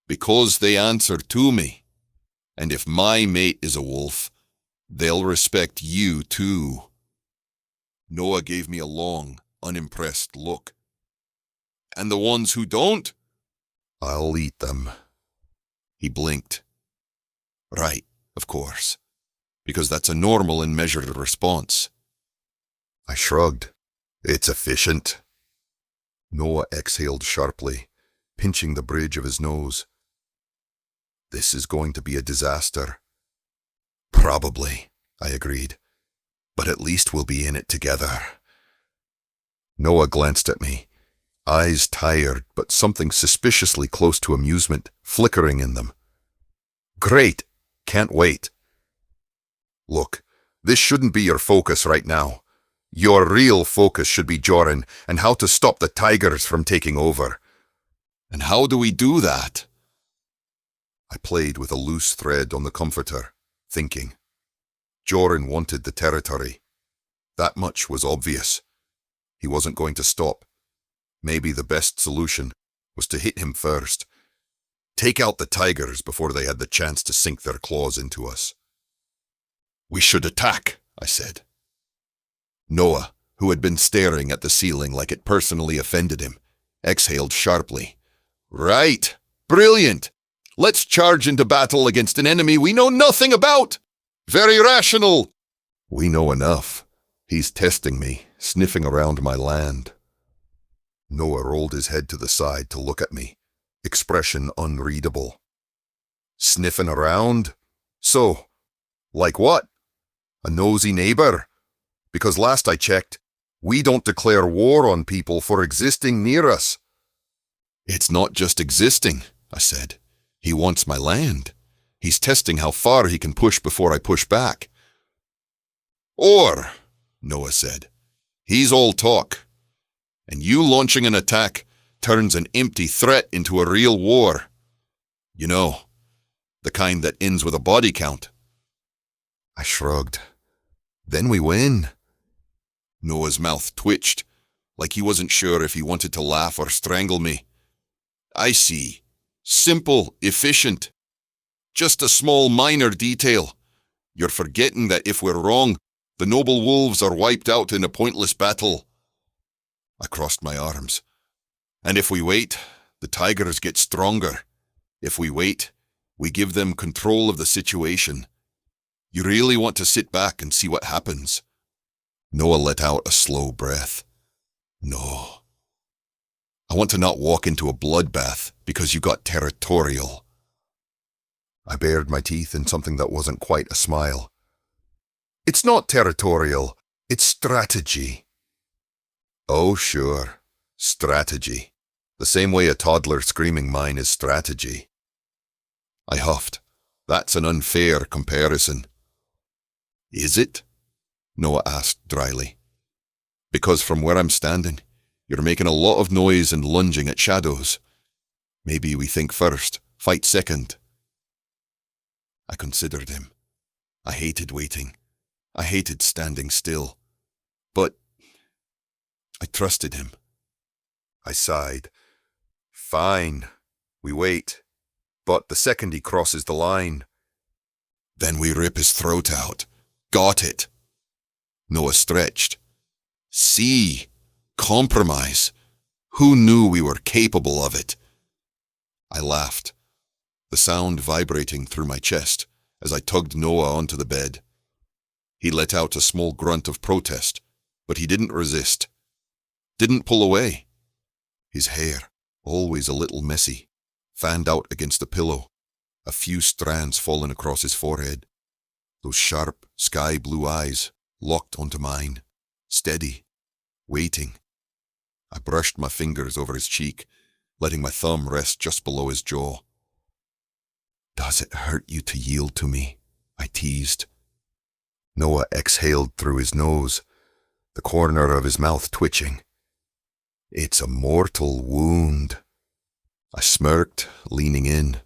Because they answer to me. And if my mate is a wolf, they'll respect you too. Noah gave me a long, unimpressed look. And the ones who don't? I'll eat them. He blinked. Right, of course. Because that's a normal and measured response. I shrugged. It's efficient. Noah exhaled sharply, pinching the bridge of his nose. This is going to be a disaster. Probably, I agreed. But at least we'll be in it together. Noah glanced at me, eyes tired but something suspiciously close to amusement flickering in them. Great! Can't wait. Look, this shouldn't be your focus right now. Your real focus should be Joran and how to stop the tigers from taking over. And how do we do that? I played with a loose thread on the comforter, thinking. Joran wanted the territory. That much was obvious. He wasn't going to stop. Maybe the best solution was to hit him first. Take out the tigers before they had the chance to sink their claws into us. We should attack, I said. Noah, who had been staring at the ceiling like it personally offended him, exhaled sharply. Right! Brilliant! Let's charge into battle against an enemy we know nothing about! Very rational! We know enough. He's testing me, sniffing around my land. Noah rolled his head to the side to look at me, expression unreadable. Sniffing around? So, like what? A nosy neighbor? Because last I checked, we don't declare war on people for existing near us. It's not just existing, I said. He wants my land. He's testing how far he can push before I push back. Or, Noah said, he's all talk. And you launching an attack turns an empty threat into a real war. You know, the kind that ends with a body count. I shrugged. Then we win. Noah's mouth twitched, like he wasn't sure if he wanted to laugh or strangle me. I see. Simple, efficient. Just a small minor detail. You're forgetting that if we're wrong, the noble wolves are wiped out in a pointless battle. I crossed my arms. And if we wait, the tigers get stronger. If we wait, we give them control of the situation. You really want to sit back and see what happens. Noah let out a slow breath. No. I want to not walk into a bloodbath because you got territorial. I bared my teeth in something that wasn't quite a smile. It's not territorial, it's strategy. Oh, sure. Strategy. The same way a toddler screaming mine is strategy. I huffed. That's an unfair comparison. Is it? Noah asked dryly. Because from where I'm standing, you're making a lot of noise and lunging at shadows. Maybe we think first, fight second. I considered him. I hated waiting. I hated standing still. But I trusted him. I sighed. Fine. We wait. But the second he crosses the line, then we rip his throat out. Got it. Noah stretched. See. Compromise. Who knew we were capable of it? I laughed, the sound vibrating through my chest as I tugged Noah onto the bed. He let out a small grunt of protest, but he didn't resist. Didn't pull away. His hair, always a little messy, fanned out against the pillow, a few strands fallen across his forehead. those sharp, sky-blue eyes locked onto mine, steady, waiting. I brushed my fingers over his cheek, letting my thumb rest just below his jaw. "Does it hurt you to yield to me?" I teased. Noah exhaled through his nose, the corner of his mouth twitching. "It's a mortal wound." I smirked, leaning in.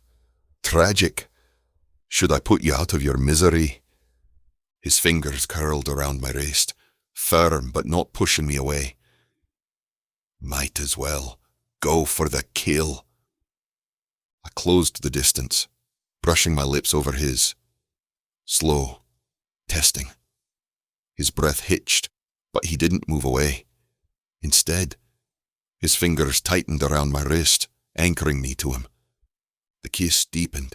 "Tragic. Should I put you out of your misery?" His fingers curled around my wrist, firm but not pushing me away. "Might as well. Go for the kill." I closed the distance, brushing my lips over his. Slow, testing. His breath hitched, but he didn't move away. Instead, his fingers tightened around my wrist, anchoring me to him. The kiss deepened,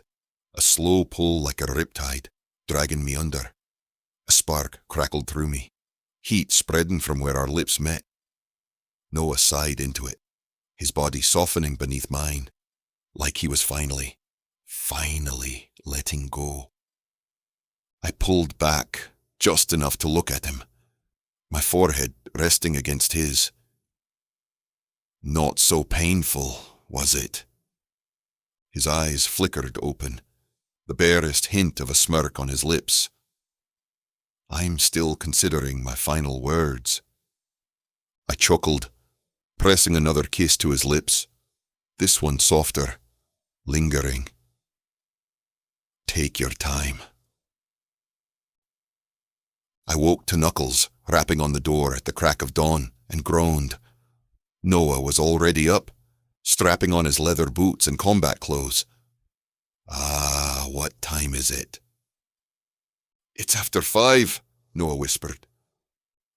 a slow pull like a riptide, dragging me under. A spark crackled through me, heat spreading from where our lips met. Noah sighed into it, his body softening beneath mine, like he was finally letting go. I pulled back, just enough to look at him, my forehead resting against his. Not so painful, was it? His eyes flickered open, the barest hint of a smirk on his lips. I'm still considering my final words. I chuckled, pressing another kiss to his lips, this one softer, lingering. "Take your time." I woke to Knuckles, rapping on the door at the crack of dawn, and groaned. Noah was already up, strapping on his leather boots and combat clothes. "Ah, what time is it?" "It's after 5, Noah whispered.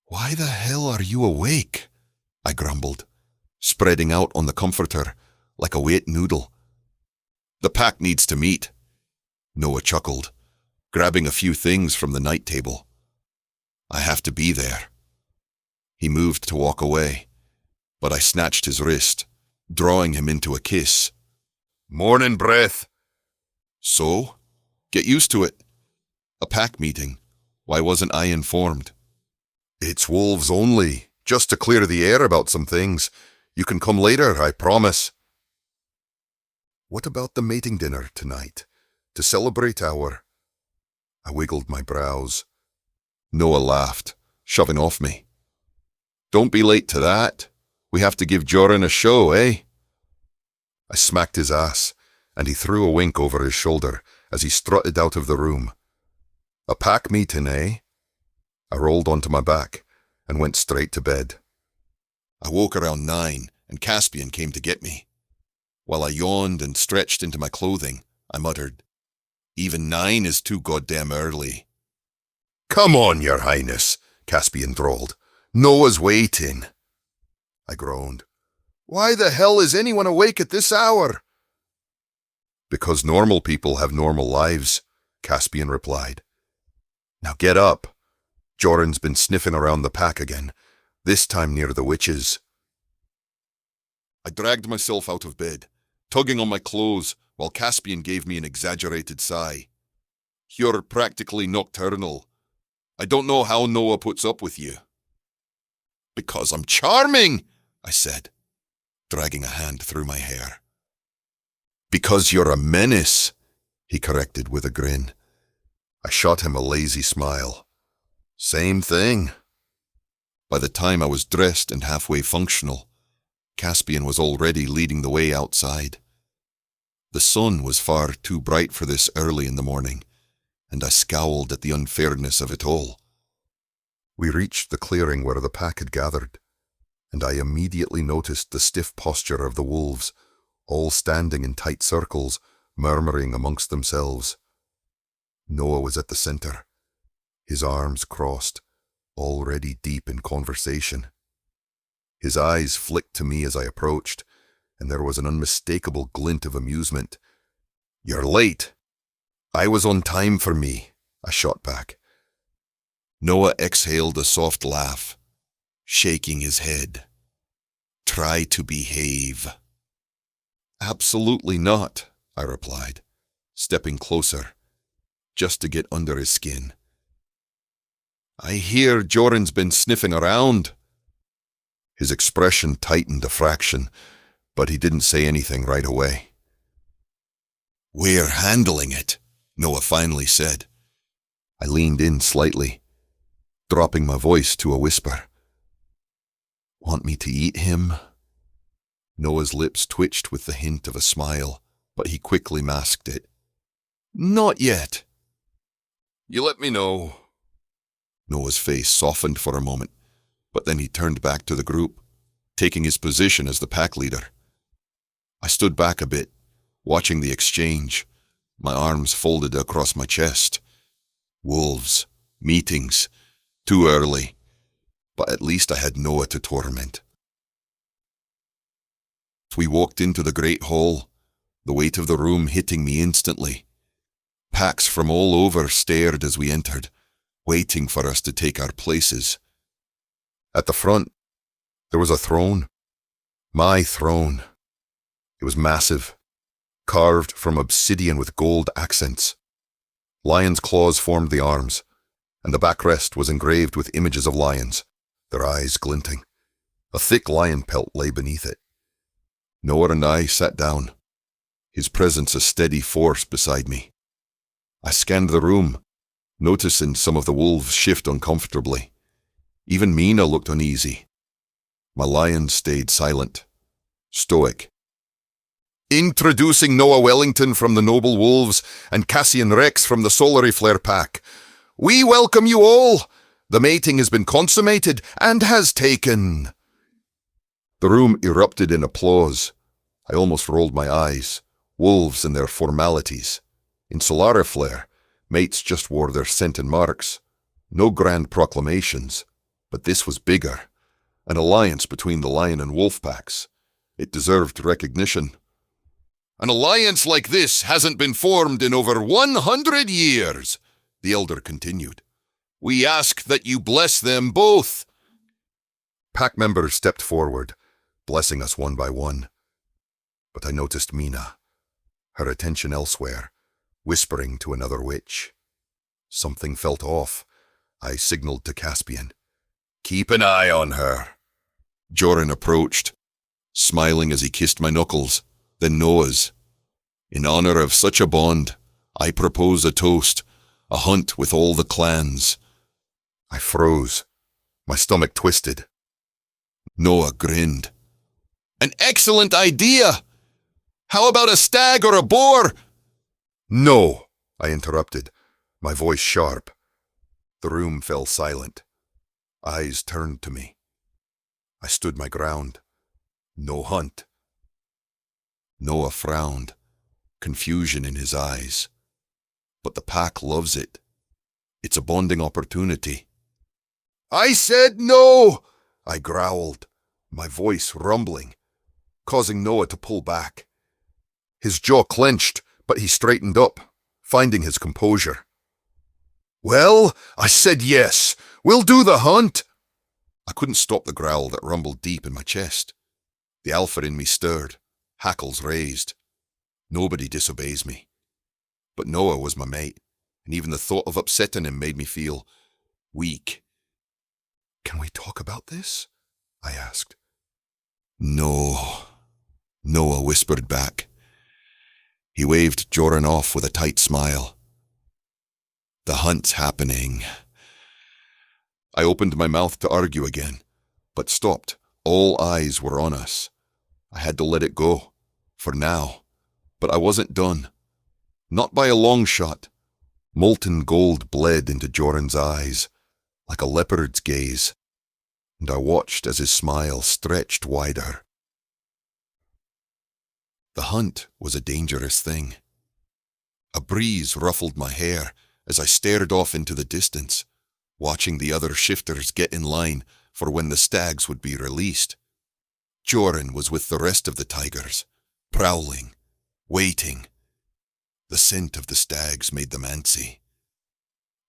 "Why the hell are you awake?" I grumbled, spreading out on the comforter like a wet noodle. "The pack needs to meet," Noah chuckled, grabbing a few things from the night table. "I have to be there." He moved to walk away, but I snatched his wrist, drawing him into a kiss. "Morning breath." "So? Get used to it. A pack meeting. Why wasn't I informed?" "It's wolves only, just to clear the air about some things. You can come later, I promise." "What about the mating dinner tonight? To celebrate our—" I wiggled my brows. Noah laughed, shoving off me. "Don't be late to that. We have to give Joran a show, eh?" I smacked his ass, and he threw a wink over his shoulder as he strutted out of the room. "A pack meeting, eh?" I rolled onto my back and went straight to bed. I woke around 9, and Cassian came to get me. While I yawned and stretched into my clothing, I muttered, "Even 9 is too goddamn early." "Come on, Your Highness," Cassian drawled. "Noah's waiting." I groaned. "Why the hell is anyone awake at this hour?" "Because normal people have normal lives," Cassian replied. "Now get up. Joran's been sniffing around the pack again, this time near the witches." I dragged myself out of bed, tugging on my clothes while Cassian gave me an exaggerated sigh. "You're practically nocturnal. I don't know how Noah puts up with you." "Because I'm charming," I said, dragging a hand through my hair. "Because you're a menace," he corrected with a grin. I shot him a lazy smile. "Same thing." By the time I was dressed and halfway functional, Cassian was already leading the way outside. The sun was far too bright for this early in the morning, and I scowled at the unfairness of it all. We reached the clearing where the pack had gathered, and I immediately noticed the stiff posture of the wolves, all standing in tight circles, murmuring amongst themselves. Noah was at the center, his arms crossed, already deep in conversation. His eyes flicked to me as I approached, and there was an unmistakable glint of amusement. "You're late." "I was on time for me," I shot back. Noah exhaled a soft laugh, shaking his head. "Try to behave." "Absolutely not," I replied, stepping closer, just to get under his skin, I hear Joran's been sniffing around. His expression tightened a fraction, but he didn't say anything right away. We're handling it, Noah finally said. I leaned in slightly, dropping my voice to a whisper. Want me to eat him? Noah's lips twitched with the hint of a smile, but he quickly masked it. Not yet. You let me know. Noah's face softened for a moment, but then he turned back to the group, taking his position as the pack leader. I stood back a bit, watching the exchange, my arms folded across my chest. Wolves, meetings, too early, but at least I had Noah to torment. We walked into the great hall, the weight of the room hitting me instantly. Packs from all over stared as we entered, waiting for us to take our places. At the front, there was a throne. My throne. It was massive, carved from obsidian with gold accents. Lion's claws formed the arms, and the backrest was engraved with images of lions, their eyes glinting. A thick lion pelt lay beneath it. Noah and I sat down, his presence a steady force beside me. I scanned the room, noticing some of the wolves shift uncomfortably. Even Mina looked uneasy. My lions stayed silent, stoic. Introducing Noah Wellington from the Noble Wolves and Cassian Rex from the Solary Flare Pack. We welcome you all. The mating has been consummated and has taken. The room erupted in applause. I almost rolled my eyes. Wolves and their formalities. In Solary Flare, mates just wore their scent and marks. No grand proclamations. But this was bigger. An alliance between the lion and wolf packs. It deserved recognition. An alliance like this hasn't been formed in over 100 years, the elder continued. We ask that you bless them both. Pack members stepped forward, blessing us one by one. But I noticed Mina, her attention elsewhere, whispering to another witch. Something felt off. I signaled to Caspian. Keep an eye on her. Joran approached, smiling as he kissed my knuckles, then Noah's. In honor of such a bond, I propose a toast, a hunt with all the clans. I froze. My stomach twisted. Noah grinned. An excellent idea! How about a stag or a boar? No, I interrupted, my voice sharp. The room fell silent. Eyes turned to me. I stood my ground. No hunt. Noah frowned, confusion in his eyes. But the pack loves it. It's a bonding opportunity. I said no, I growled, my voice rumbling, causing Noah to pull back. His jaw clenched, but he straightened up, finding his composure. Well, I said yes. We'll do the hunt. I couldn't stop the growl that rumbled deep in my chest. The alpha in me stirred, hackles raised. Nobody disobeys me. But Noah was my mate, and even the thought of upsetting him made me feel weak. Can we talk about this? I asked. No, Noah whispered back. He waved Joran off with a tight smile. The hunt's happening. I opened my mouth to argue again, but stopped. All eyes were on us. I had to let it go, for now. But I wasn't done. Not by a long shot. Molten gold bled into Joran's eyes, like a leopard's gaze, and I watched as his smile stretched wider. The hunt was a dangerous thing. A breeze ruffled my hair as I stared off into the distance, watching the other shifters get in line for when the stags would be released. Joran was with the rest of the tigers, prowling, waiting. The scent of the stags made them antsy.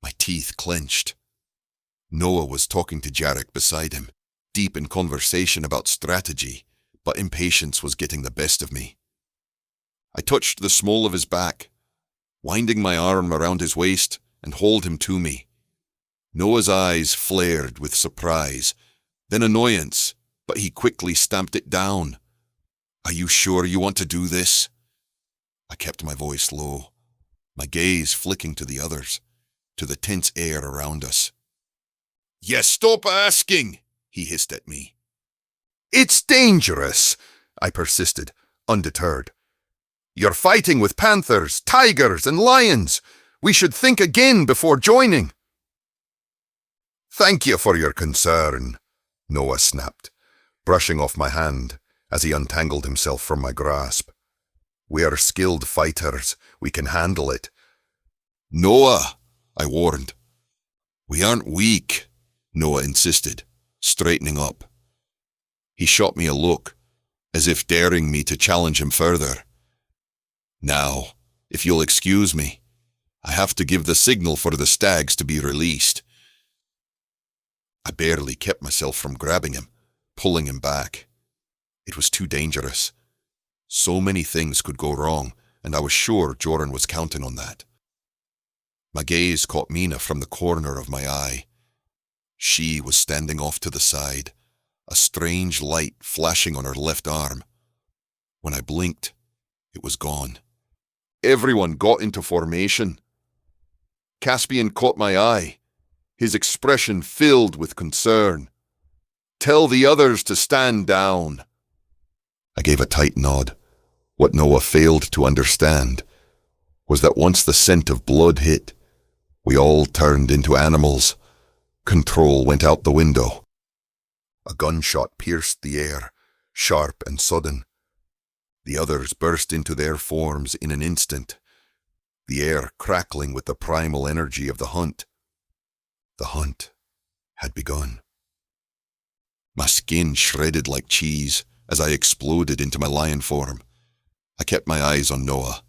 My teeth clenched. Noah was talking to Jarek beside him, deep in conversation about strategy, but impatience was getting the best of me. I touched the small of his back, winding my arm around his waist and hauled him to me. Noah's eyes flared with surprise, then annoyance, but he quickly stamped it down. "Are you sure you want to do this?" I kept my voice low, my gaze flicking to the others, to the tense air around us. "Yes, stop asking," he hissed at me. "It's dangerous," I persisted, undeterred. "You're fighting with panthers, tigers, and lions. We should think again before joining." "Thank you for your concern," Noah snapped, brushing off my hand as he untangled himself from my grasp. "We are skilled fighters. We can handle it." "Noah," I warned. "We aren't weak," Noah insisted, straightening up. He shot me a look, as if daring me to challenge him further. "Now, if you'll excuse me, I have to give the signal for the stags to be released." I barely kept myself from grabbing him, pulling him back. It was too dangerous. So many things could go wrong, and I was sure Joran was counting on that. My gaze caught Mina from the corner of my eye. She was standing off to the side, a strange light flashing on her left arm. When I blinked, it was gone. Everyone got into formation. Caspian caught my eye, his expression filled with concern. "Tell the others to stand down." I gave a tight nod. What Noah failed to understand was that once the scent of blood hit, we all turned into animals. Control went out the window. A gunshot pierced the air, sharp and sudden. The others burst into their forms in an instant, the air crackling with the primal energy of the hunt. The hunt had begun. My skin shredded like cheese as I exploded into my lion form. I kept my eyes on Noah.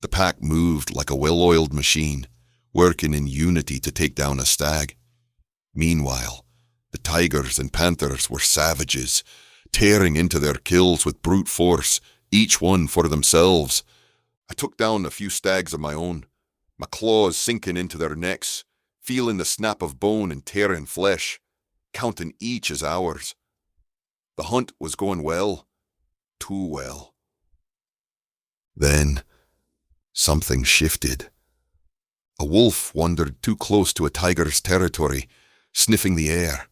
The pack moved like a well-oiled machine, working in unity to take down a stag. Meanwhile, the tigers and panthers were savages, tearing into their kills with brute force, each one for themselves. I took down a few stags of my own, my claws sinking into their necks, feeling the snap of bone and tearing flesh, counting each as ours. The hunt was going well, too well. Then, something shifted. A wolf wandered too close to a tiger's territory, sniffing the air.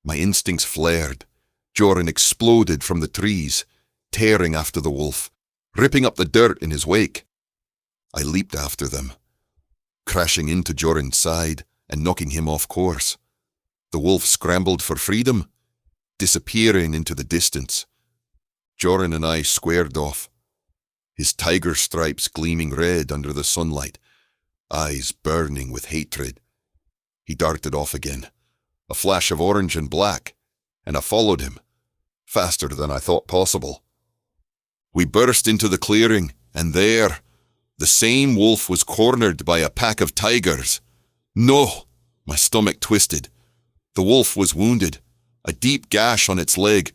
My instincts flared. Joran exploded from the trees, tearing after the wolf, ripping up the dirt in his wake. I leaped after them, crashing into Joran's side and knocking him off course. The wolf scrambled for freedom, disappearing into the distance. Joran and I squared off, his tiger stripes gleaming red under the sunlight, eyes burning with hatred. He darted off again, a flash of orange and black, and I followed him, faster than I thought possible. We burst into the clearing, and there, the same wolf was cornered by a pack of tigers. No! My stomach twisted. The wolf was wounded, a deep gash on its leg.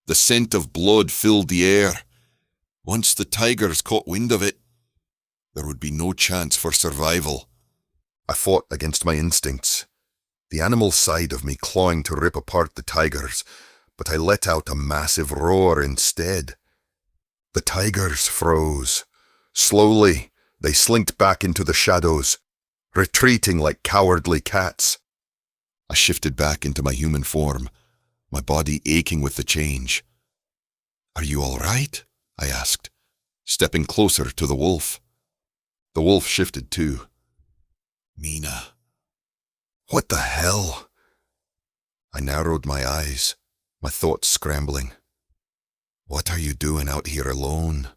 The scent of blood filled the air. Once the tigers caught wind of it, there would be no chance for survival. I fought against my instincts, the animal side of me clawing to rip apart the tigers, but I let out a massive roar instead. The tigers froze. Slowly, they slinked back into the shadows, retreating like cowardly cats. I shifted back into my human form, my body aching with the change. "Are you all right?" I asked, stepping closer to the wolf. The wolf shifted too. "Mina." "What the hell?" I narrowed my eyes, my thoughts scrambling. "What are you doing out here alone?"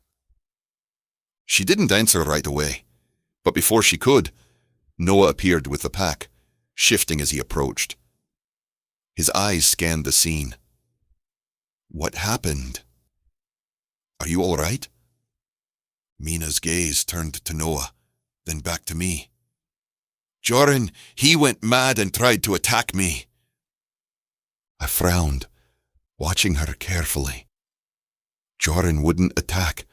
She didn't answer right away, but before she could, Noah appeared with the pack, shifting as he approached. His eyes scanned the scene. "What happened? Are you all right?" Mina's gaze turned to Noah, then back to me. "Joran, he went mad and tried to attack me." I frowned, watching her carefully. Joran wouldn't attack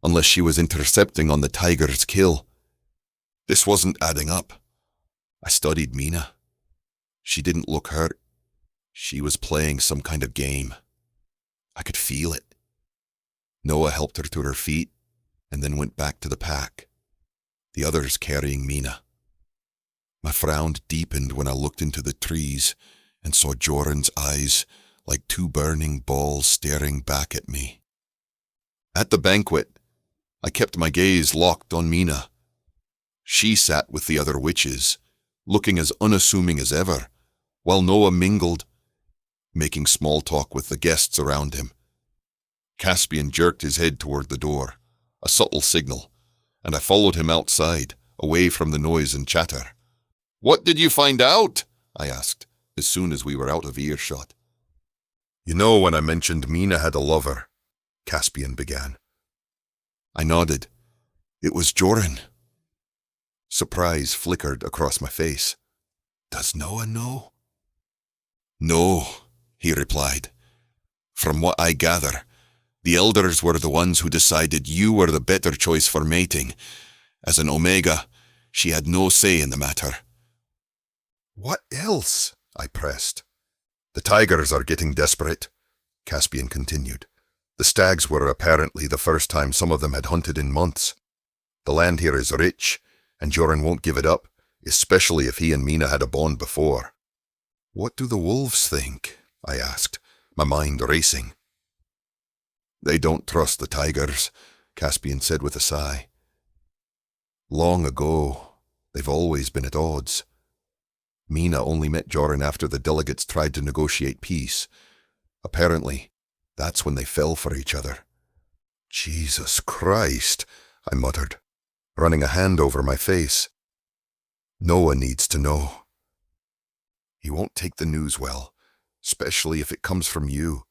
unless she was intercepting on the tiger's kill. This wasn't adding up. I studied Mina. She didn't look hurt. She was playing some kind of game. I could feel it. Noah helped her to her feet and then went back to the pack, the others carrying Mina. My frown deepened when I looked into the trees and saw Joran's eyes like two burning balls staring back at me. At the banquet, I kept my gaze locked on Mina. She sat with the other witches, looking as unassuming as ever, while Noah mingled, making small talk with the guests around him. Caspian jerked his head toward the door, a subtle signal, and I followed him outside, away from the noise and chatter. "What did you find out?" I asked, as soon as we were out of earshot. "You know when I mentioned Mina had a lover," Caspian began. I nodded. It was Joran. Surprise flickered across my face. "Does Noah know?" "No," he replied. "From what I gather, the elders were the ones who decided you were the better choice for mating. As an Omega, she had no say in the matter." "What else?" I pressed. "The tigers are getting desperate," Caspian continued. "The stags were apparently the first time some of them had hunted in months. The land here is rich, and Joran won't give it up, especially if he and Mina had a bond before." "What do the wolves think?" I asked, my mind racing. "They don't trust the tigers," Caspian said with a sigh. "Long ago, they've always been at odds. Mina only met Joran after the delegates tried to negotiate peace. Apparently, that's when they fell for each other." "Jesus Christ," I muttered, running a hand over my face. "Noah needs to know." "He won't take the news well, especially if it comes from you."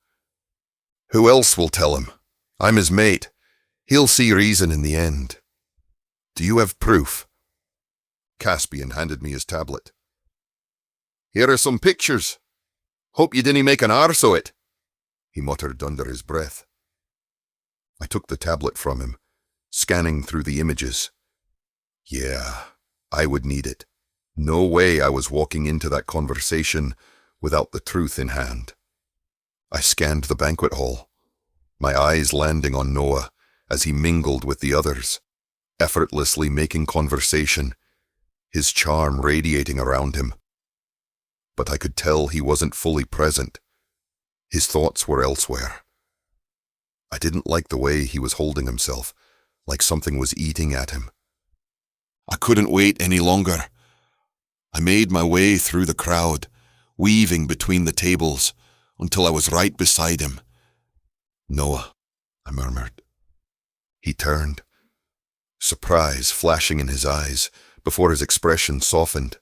"Who else will tell him? I'm his mate. He'll see reason in the end." "Do you have proof?" Caspian handed me his tablet. "Here are some pictures. Hope you didn't make an arse o' it," he muttered under his breath. I took the tablet from him, scanning through the images. Yeah, I would need it. No way I was walking into that conversation without the truth in hand. I scanned the banquet hall, my eyes landing on Noah as he mingled with the others, effortlessly making conversation, his charm radiating around him. But I could tell he wasn't fully present. His thoughts were elsewhere. I didn't like the way he was holding himself, like something was eating at him. I couldn't wait any longer. I made my way through the crowd, weaving between the tables, until I was right beside him. "Noah," I murmured. He turned, surprise flashing in his eyes before his expression softened.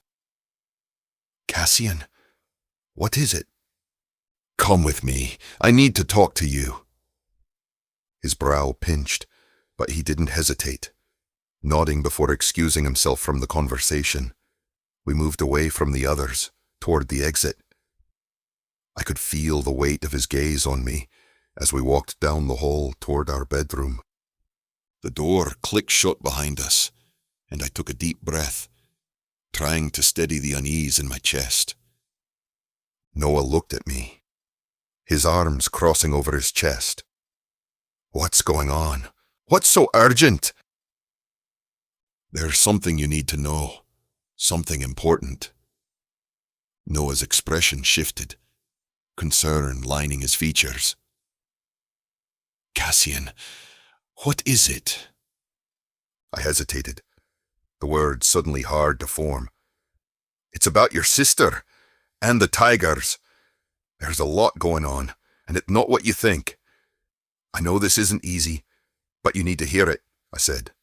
"Cassian, what is it?" "Come with me. I need to talk to you." His brow pinched, but he didn't hesitate, nodding before excusing himself from the conversation. We moved away from the others, toward the exit. I could feel the weight of his gaze on me as we walked down the hall toward our bedroom. The door clicked shut behind us, and I took a deep breath, trying to steady the unease in my chest. Noah looked at me, his arms crossing over his chest. "What's going on? What's so urgent?" "There's something you need to know. Something important." Noah's expression shifted, concern lining his features. "Cassian, what is it?" I hesitated, the words suddenly hard to form. "It's about your sister, and the tigers. There's a lot going on, and it's not what you think. I know this isn't easy, but you need to hear it," I said.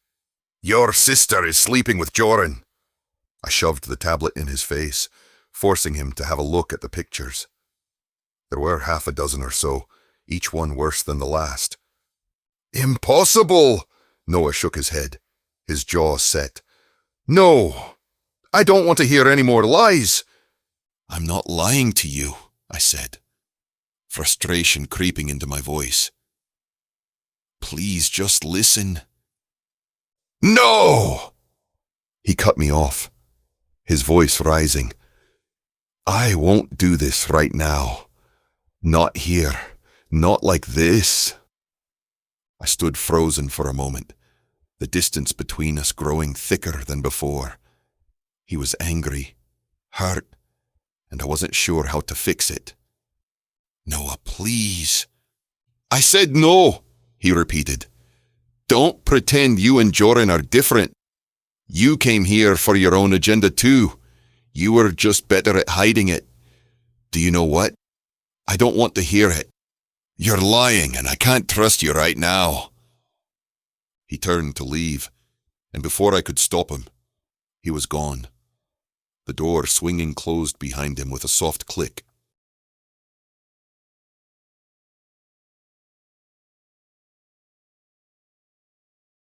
"Your sister is sleeping with Joran." I shoved the tablet in his face, forcing him to have a look at the pictures. There were half a dozen or so, each one worse than the last. "Impossible!" Noah shook his head, his jaw set. "No! I don't want to hear any more lies." "I'm not lying to you," I said, frustration creeping into my voice. "Please just listen." "No!" He cut me off. his voice rising. I won't do this right now. Not here. Not like this. I stood frozen for a moment, the distance between us growing thicker than before. He was angry, hurt, and I wasn't sure how to fix it. Noah, please. I said no, he repeated. Don't pretend you and Joran are different. You came here for your own agenda too. You were just better at hiding it. Do you know what? I don't want to hear it. You're lying and I can't trust you right now. He turned to leave, and before I could stop him, he was gone. The door swinging closed behind him with a soft click.